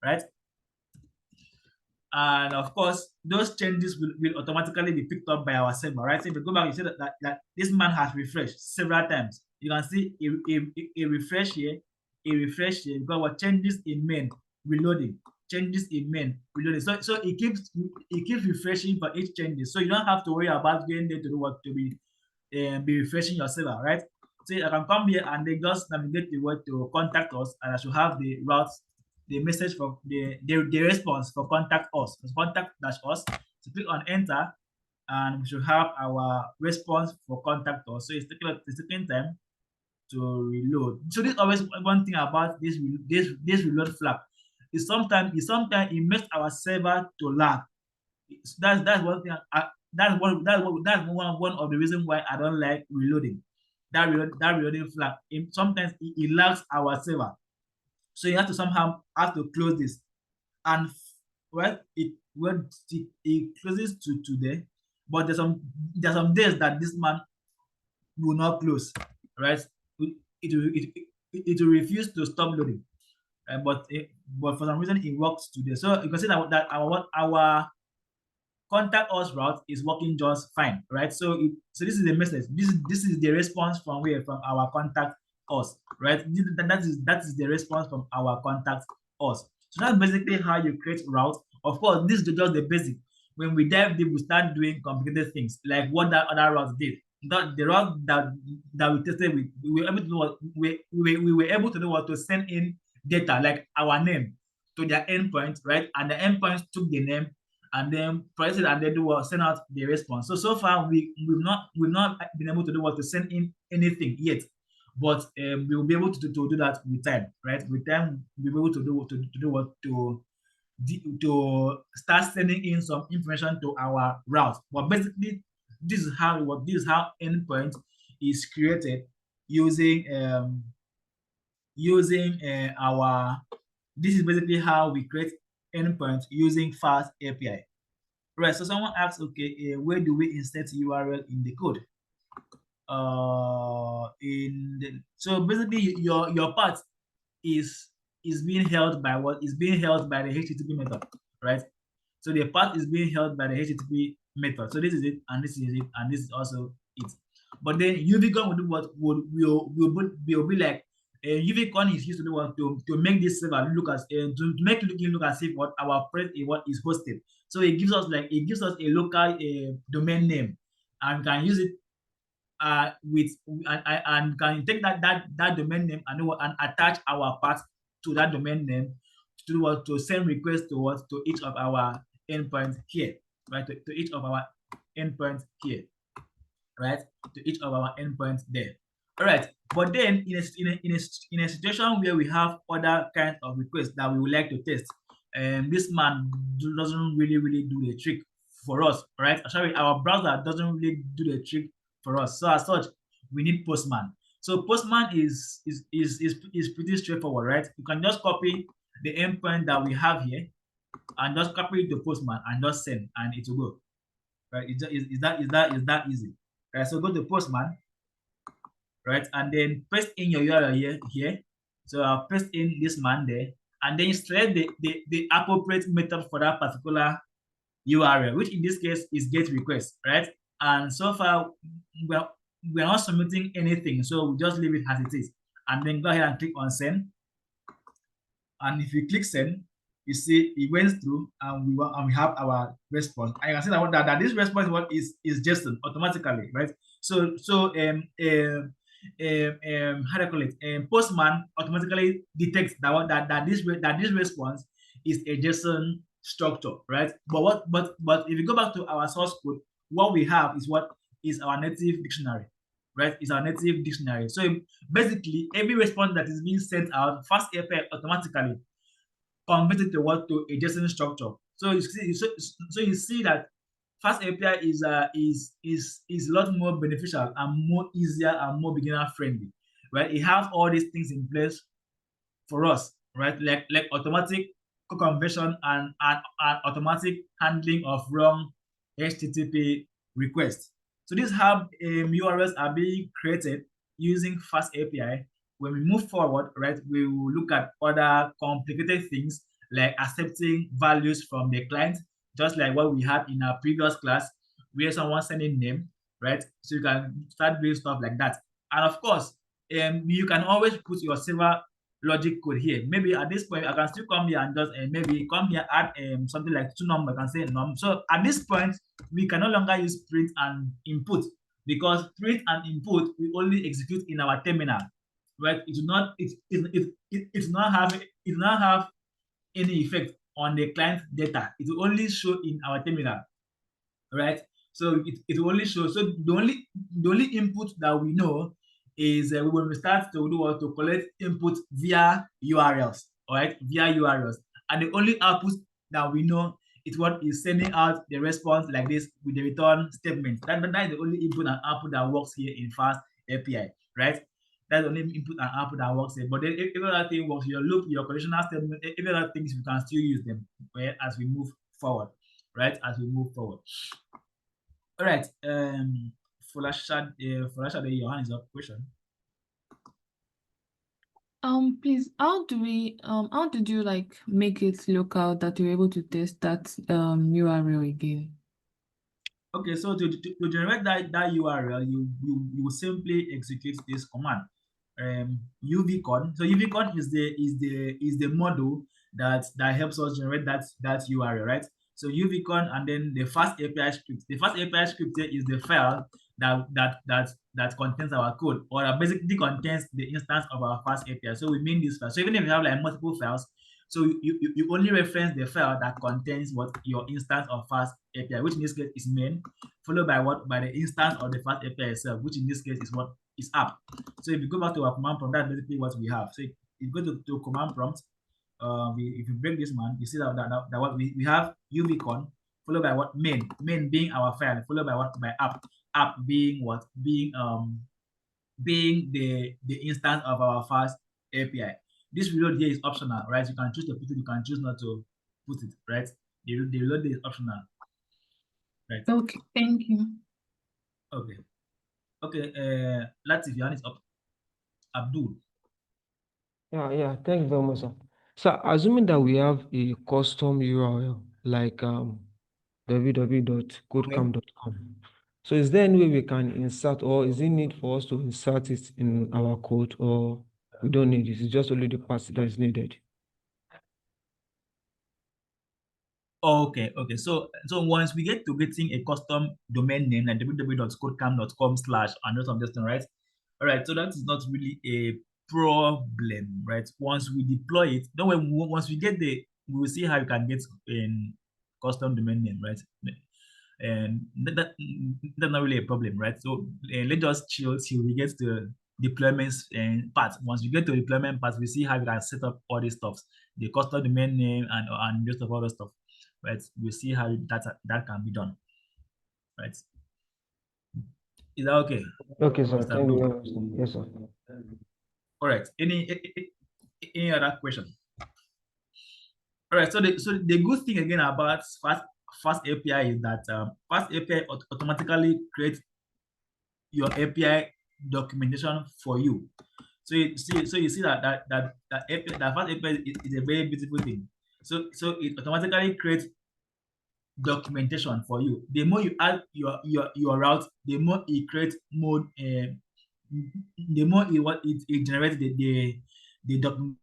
right? And of course, those changes will automatically be picked up by our server, right? So if you go back, you see that this man has refreshed several times. You can see a refresh here, because what changes in main reloading, changes in main reloading. So it keeps refreshing for each changes. So you don't have to worry about going there to do what to be refreshing your server, right? So I can come here and then just navigate the word to contact us, and I should have the routes, the message for the response for contact us, contact-us. So click on enter, and we should have our response for contact us. So it's taking time to reload. So this always one thing about this reload flag is sometimes it makes our server to lag. That's one thing. That's one of the reasons why I don't like reloading. That reloading flag. Sometimes it lags our server. So you have to somehow close this, and well, it closes to today, but there's some days that this man will not close, right? It it will refuse to stop loading. But for some reason it works today. So you can see that our contact us route is working just fine, right? So this is the message. This is the response from where? From our contact us, right? That is the response from our contact us. So that's basically how you create route. Of course, this is just the basic. When we dive deep, we start doing complicated things like what that other route did. The route that we tested with, we were able to do what we were able to do what to send in data like our name to their endpoint, right? And the endpoint took the name and then process it and then do what, send out the response. So far we've not been able to do what, to send in anything yet, but we will be able to do that with time, right? With time we'll be able to do what, to start sending in some information to our route. But basically this is how endpoint is created using our, this is basically how we create endpoints using fast API. Right, so someone asks, okay, where do we insert URL in the code? So basically your path is being held by what? Is being held by the HTTP method, right? So the path is being held by the HTTP method. So this is it, and this is it, and this is also it. But then UVCon will do what? Will be like, UVCon is used to do what, to make this server look as to make it look as if what our press what is hosted. So it gives us a local domain name, and can use it with and can take that domain name and attach our path to that domain name to do what, to send requests to each of our endpoints here, right? To each of our endpoints here, right? To each of our endpoints there. All right, but then in a situation where we have other kinds of requests that we would like to test, and this man doesn't really do the trick for us, right? Sorry, our browser doesn't really do the trick for us. So as such, we need Postman. So Postman is pretty straightforward, right? You can just copy the endpoint that we have here and just copy it to Postman and just send, and it will go. Right? Is that easy? Right? So go to Postman, right? And then paste in your URL here. So I'll paste in this man there, and then select the appropriate method for that particular URL, which in this case is get request, right? And so far, we're not submitting anything, so we just leave it as it is. And then go ahead and click on send. And if you click send, you see it went through, and we have our response. And you can see that this response is JSON automatically, right? So how do you call it? Postman automatically detects that this response is a JSON structure, right? But if you go back to our source code, what we have is what is our native dictionary, right? It's our native dictionary. So basically, every response that is being sent out, Fast API automatically converts it to a JSON structure. So you see that Fast API is a lot more beneficial and more easier and more beginner friendly, right? It has all these things in place for us, right? Like automatic conversion and automatic handling of wrong HTTP requests. So these how URLs are being created using Fast API. When we move forward, right, we will look at other complicated things like accepting values from the client, just like what we had in our previous class, where someone sending name, right? So you can start doing stuff like that. And of course, you can always put your server logic code here. Maybe at this point, I can still come here and just maybe come here, add something like two numbers and say num. So at this point, we can no longer use print and input, because print and input we only execute in our terminal, right? It do not have any effect on the client data. It will only show in our terminal, right? So it will only show. So the only input that we know is when we start to do what, to collect input via URLs, all right, via URLs, and the only output that we know is what is sending out the response like this with the return statement. That is the only input and output that works here in Fast API, right? That's the only input and output that works here. But then if other thing works, your loop, your conditional statement, if other things, you can still use them, right, as we move forward, right? As we move forward. All right. Folashade, your hand is up. Question. Please, how did you like make it local that you're able to test that URL again? Okay, so to generate that URL, you will simply execute this command, uvcon. So uvcon is the model that helps us generate that URL, right? So uvcon and then the fast API script. The fast API script here is the file that contains our code, or that basically contains the instance of our fast API. So we mean this file. So even if you have like multiple files, so you only reference the file that contains what your instance of fast API, which in this case is main, followed by what? By the instance of the fast API itself, which in this case is what? Is app. So if you go back to our command prompt, that's basically what we have. So if you go to command prompt, if you break this man, you see that what we have uvcon followed by what? Main being our file, followed by what? By app being what? Being the instance of our fast API. This reload here is optional, right? You can choose to put it, you can choose not to put it, right? The reload is optional, right? Okay, thank you. Okay. Okay, Latif, your hand is up. Abdul. Yeah, thank you very much, sir. So assuming that we have a custom URL like www.codecamp.com. So is there any way we can insert, or is it need for us to insert it in our code, or we don't need it? It's just only the part that is needed. Okay. So once we get to getting a custom domain name like www.codecamp.com/ and just something, right? All right. So that is not really a problem, right? Once we deploy it, don't worry, once we get we will see how you can get in custom domain name, right? And that's not really a problem, right? So let's just chill till we get to deployments and parts. Once we get to deployment parts, we see how we can set up all these stuff, the custom domain name and just of all the stuff, right? We see how that can be done, right? Is that okay? Okay, sir. Mr. Thank you Abdul? very much, sir. Yes, sir. All right. Any other question? All right. So the good thing again about fast API is that fast API automatically creates your API documentation for you. So you see that API, that fast API is a very beautiful thing. So it automatically creates documentation for you. The more you add your route, the more it creates mode. The more it generates the document.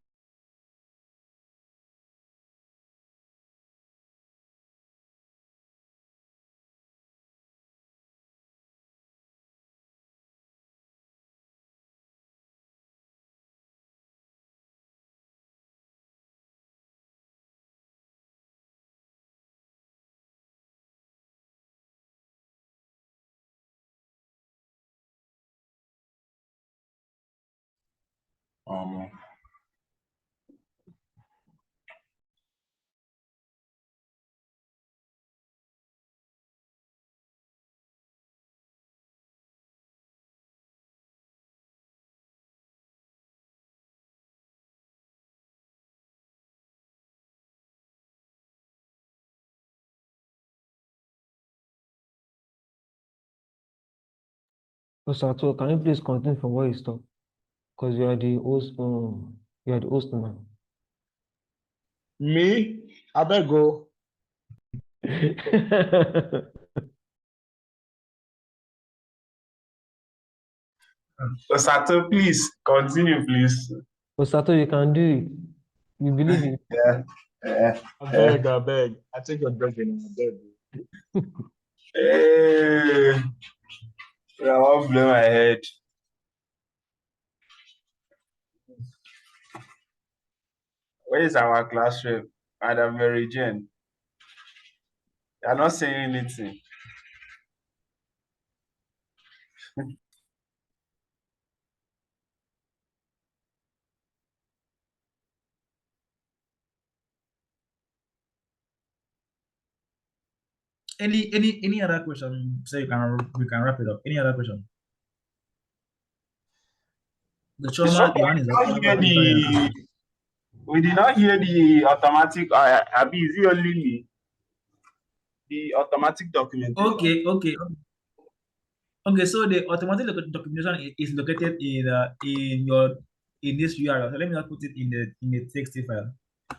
So, sir, so can you please continue from where you stopped? Because you are the host. You are the host now. Me, I better go. Sato, please continue, please. Osato, you can do it. You believe in Yeah. I beg. I take your begging. I beg. Hey, I won't blow my head. Where is our class rep, Madam Mary Jane? You're not saying anything. Any other question? So we can wrap it up. Any other question? The trauma, your hand is up. We did not hear the automatic. Abi, is it only me? The automatic documentation. Okay. So the automatic documentation is located in your in this URL. So let me just put it in the TXT file.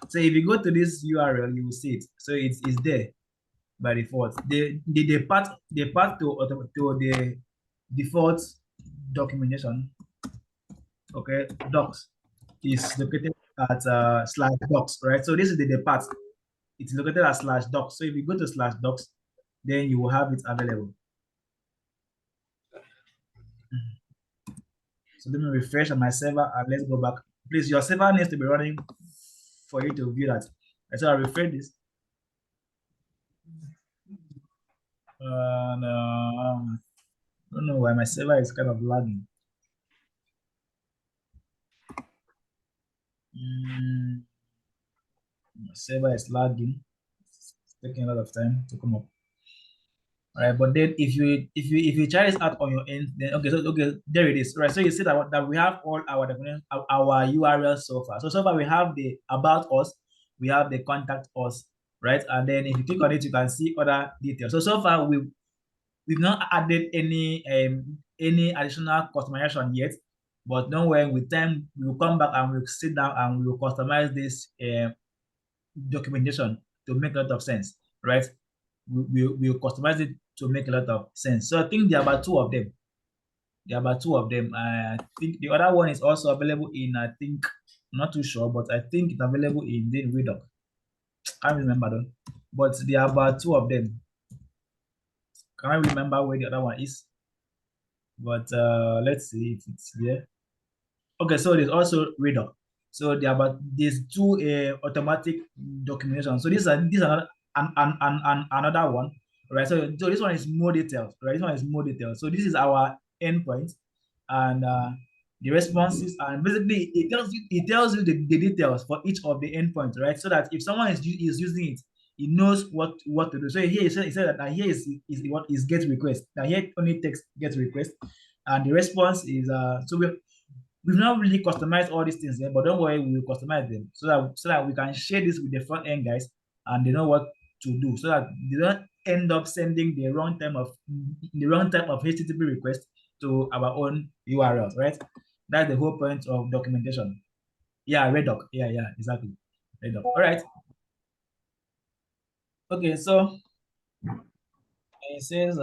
So if you go to this URL, you will see it. So it's there by default. The path to the default documentation, okay, docs, is located at /docs, right? So this is the path. It's located at /docs. So if you go to /docs, then you will have it available. So let me refresh on my server and let's go back. Please, your server needs to be running for you to view that. So I'll refresh this. And I don't know why my server is kind of lagging. My server is lagging. It's taking a lot of time to come up. All right, but then if you try this out on your end, then okay, there it is. Right, so you see that we have all our definition, our URLs so far. So far we have the about us, we have the contact us, right? And then if you click on it, you can see other details. So far we've not added any additional customization yet, but don't worry, with time we will come back and we'll sit down and we will customize this documentation to make a lot of sense, right? We'll customize it to make a lot of sense. So I think there are about two of them. I think the other one is also available in, I think, I'm not too sure, but I think it's available in the Redoc. I can't remember though. But there are about two of them. Can't remember where the other one is. But let's see if it's there. Okay, so there's also Redoc. So there are about these two automatic documentation. So these are another one, right? So this one is more detailed, right? This one is more detailed. So this is our endpoint, and the responses, and basically it tells you the details for each of the endpoints, right? So that if someone is using it, he knows what to do. So here he said that here is what is get request. Now here only takes get request, and the response is so we've not really customized all these things yet, but don't worry, we will customize them so that we can share this with the front end guys and they know what to do, so that they don't end up sending the wrong type of HTTP request to our own URLs, right? That's the whole point of documentation. Yeah, Redoc. Yeah, exactly. Redoc. All right. Okay, so it says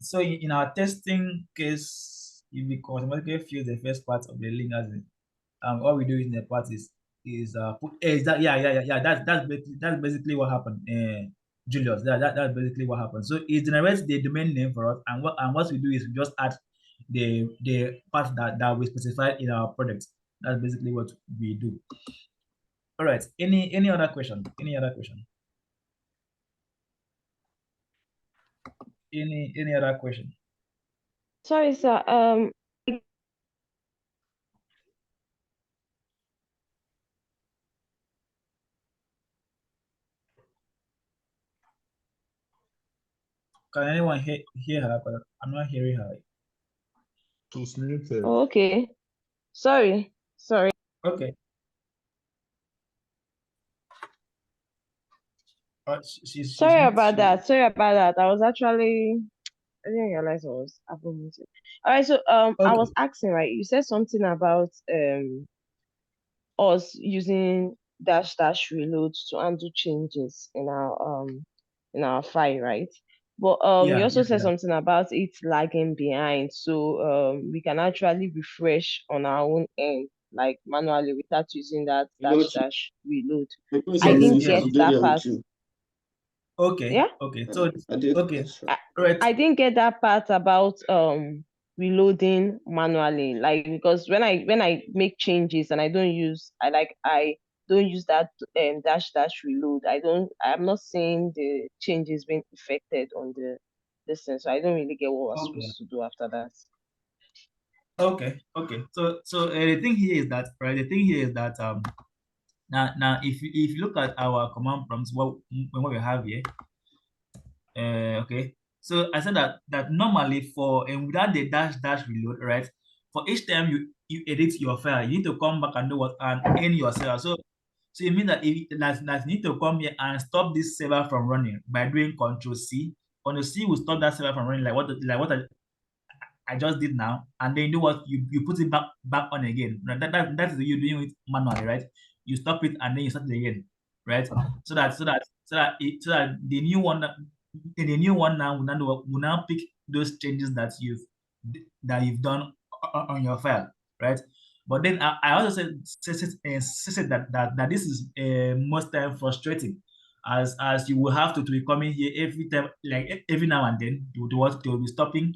so in our testing case, if we automatically fill the first part of the link as all we do in the part is put that's basically what happened, Julius. That's basically what happened. So it generates the domain name for us, and what we do is we just add the part that we specified in our product. That's basically what we do. All right. Any other question? Any other question? Any other question? Sorry, sir. Can anyone hear her? But I'm not hearing her. She's muted. Oh, okay. Sorry. Okay. She's Sorry not- about she- that. I was actually, I didn't realize I was muted. All right. So I was asking, right? You said something about us using dash reload to undo changes in our file, right? But you also said something about it lagging behind, so we can actually refresh on our own end, like manually, without using that dash reload. I didn't get that part. Okay. Yeah. Okay. So okay. Right. I didn't get that part about reloading manually, like, because when I make changes and I don't use that dash reload, I'm not seeing the changes being affected on the distance, so I don't really get what we're supposed to do after that. Okay. So the thing here is that, right? The thing here is that now if you look at our command prompts, what we have here, okay. So I said that normally for and without the dash reload, right? For each time you edit your file, you need to come back and do what and end your server. So it means that that you need to come here and stop this server from running by doing Control C. Control C will stop that server from running, like what I just did now, and then you know what, you put it back on again. That is you doing it manually, right? You stop it and then you start it again, right? So that the new one now will now pick those changes that you've done on your file, right? But then I also said that this is most time frustrating, as you will have to be coming here every time, like every now and then, to will be stopping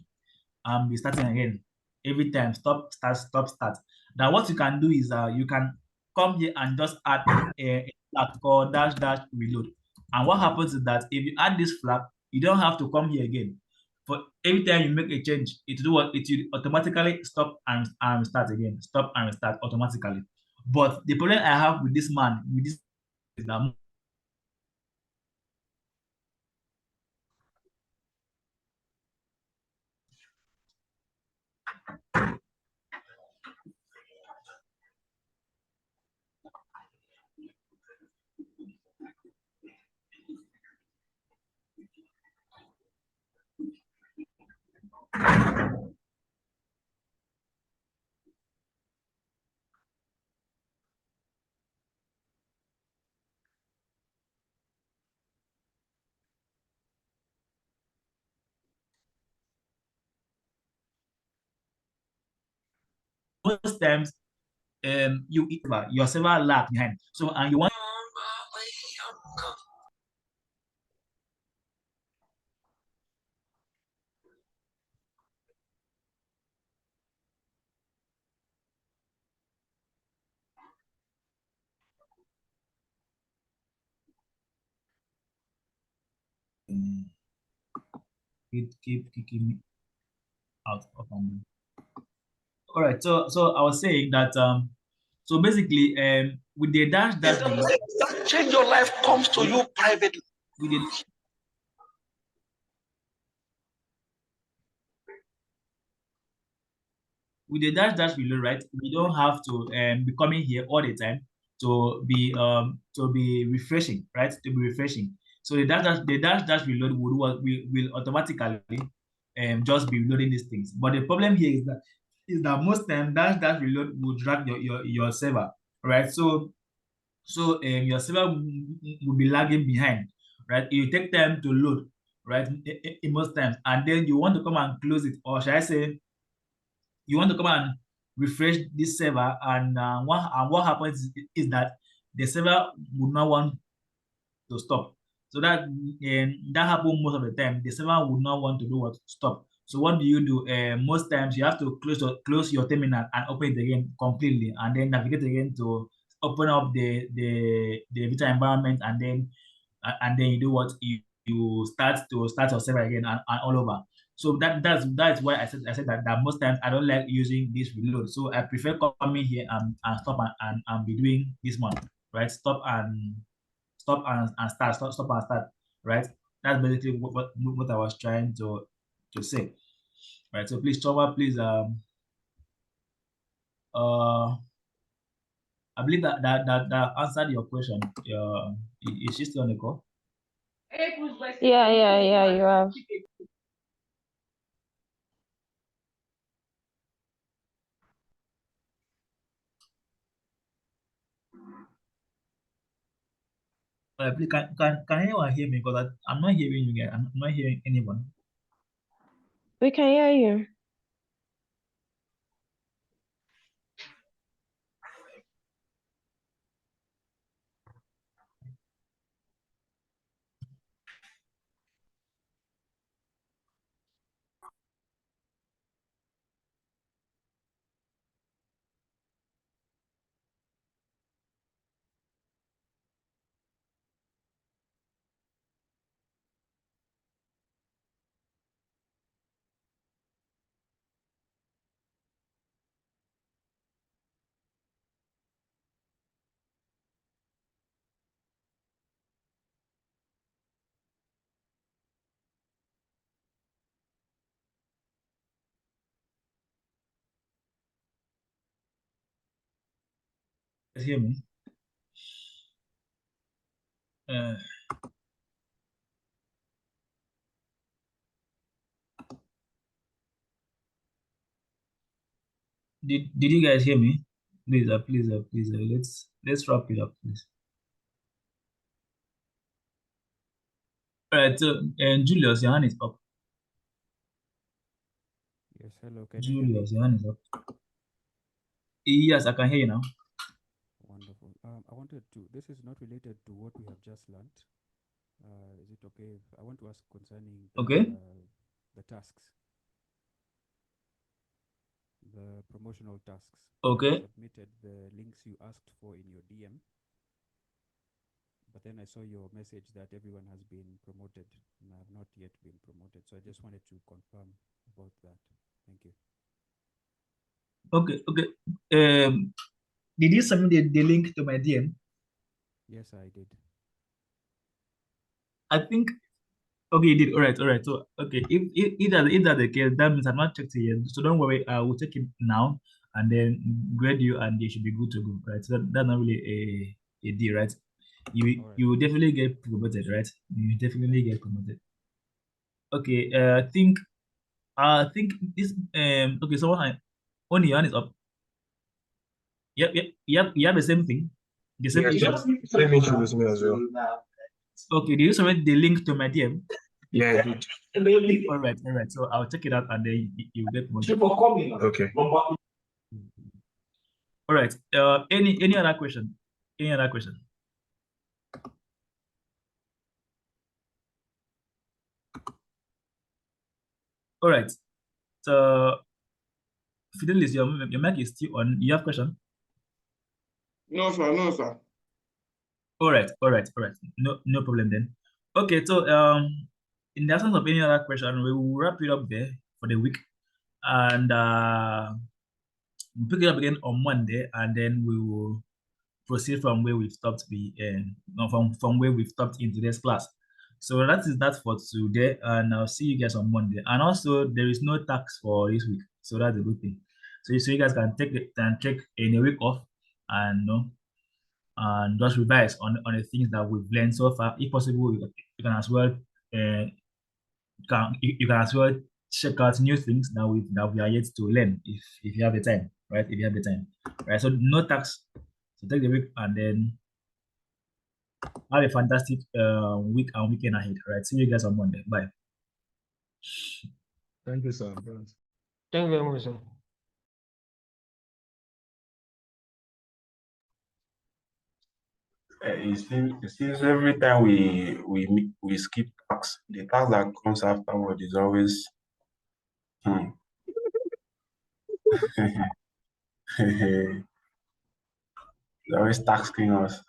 and be starting again every time. Stop, start, stop, start. Now what you can do is you can come here and just add a flag called dash dash reload. And what happens is that if you add this flag, you don't have to come here again. For every time you make a change, it will do what? It will automatically stop and start again. Stop and start automatically. But the problem I have with this man, with this, is that most times your server lag behind. So and you want keep kicking me out of and all right. So I was saying that so basically with the dash dash reload, That change your life comes to you privately. with the dash dash reload, right? We don't have to be coming here all the time to be refreshing, right? To be refreshing. So the dash dash reload will automatically just be reloading these things. But the problem here is that most time dash dash reload will drag your server, right? So your server will be lagging behind, right? It will take time to load, right? In most times, and then you want to come and close it, or should I say, you want to come and refresh this server, and what happens is that the server would not want to stop. So that happens most of the time. The server would not want to do what? Stop. So what do you do? Most times you have to close your terminal and open it again completely, and then navigate again to open up the virtual environment, and then you do what? You start your server again, and all over. So that's why I said that most times I don't like using this reload. So I prefer coming here and stop and be doing this one, right? Stop and start, stop and start, right? That's basically what I was trying to say, right? So please, Choma, please, I believe that answered your question. Is she still on the call? Yeah, you have. Please, can anyone hear me? Because I'm not hearing you guys. I'm not hearing anyone. We can hear you. Guys hear me? Uh, Did you guys hear me? Please, please, let's wrap it up, please. All right, so and Julius, your hand is up. Yes, hello, can you hear me? Julius, your hand is up. Yes, I can hear you now. Wonderful. I wanted to, this is not related to what we have just learned. Is it okay if I want to ask concerning Okay. the tasks, the promotional tasks? Okay. I submitted the links you asked for in your DM, but then I saw your message that everyone has been promoted and I have not yet been promoted. So I just wanted to confirm about that. Thank you. Okay. Did you submit the link to my DM? Yes, I did. I think. Okay, you did. All right. So, okay, if that's the case, that means I've not checked it yet. So don't worry. I will check it now and then grade you, and you should be good to go. Right. So that's not really a deal, right? You will definitely get promoted, right? You definitely get promoted. Okay. I think this. Okay. So only your hand is up. Yep. You have the same thing. The same issue. Same issue with me as well. Okay. Did you submit the link to my DM? Yeah, I did. All right. So I'll check it out and then you get more. Okay. All right. Any other question? Any other question? All right. So Fidelis, your mic is still on. You have question? No, sir. No, sir. All right. No problem then. Okay. So in the absence of any other question, we will wrap it up there for the week, and we'll pick it up again on Monday, and then we will proceed from where we've stopped from where we've stopped in today's class. So that is that for today, and I'll see you guys on Monday. And also, there is no tax for this week, so that's a good thing. So you guys can take in a week off, and and just revise on the things that we've learned so far. If possible, you can as well you can as well check out new things that we are yet to learn if you have the time, right? If you have the time, right? So no tax. So take the week and then have a fantastic week and weekend ahead. Right. See you guys on Monday. Bye. Thank you, sir. Thank you very much, sir. It seems every time we skip tax, the tax that comes afterward is always it's always taxing us.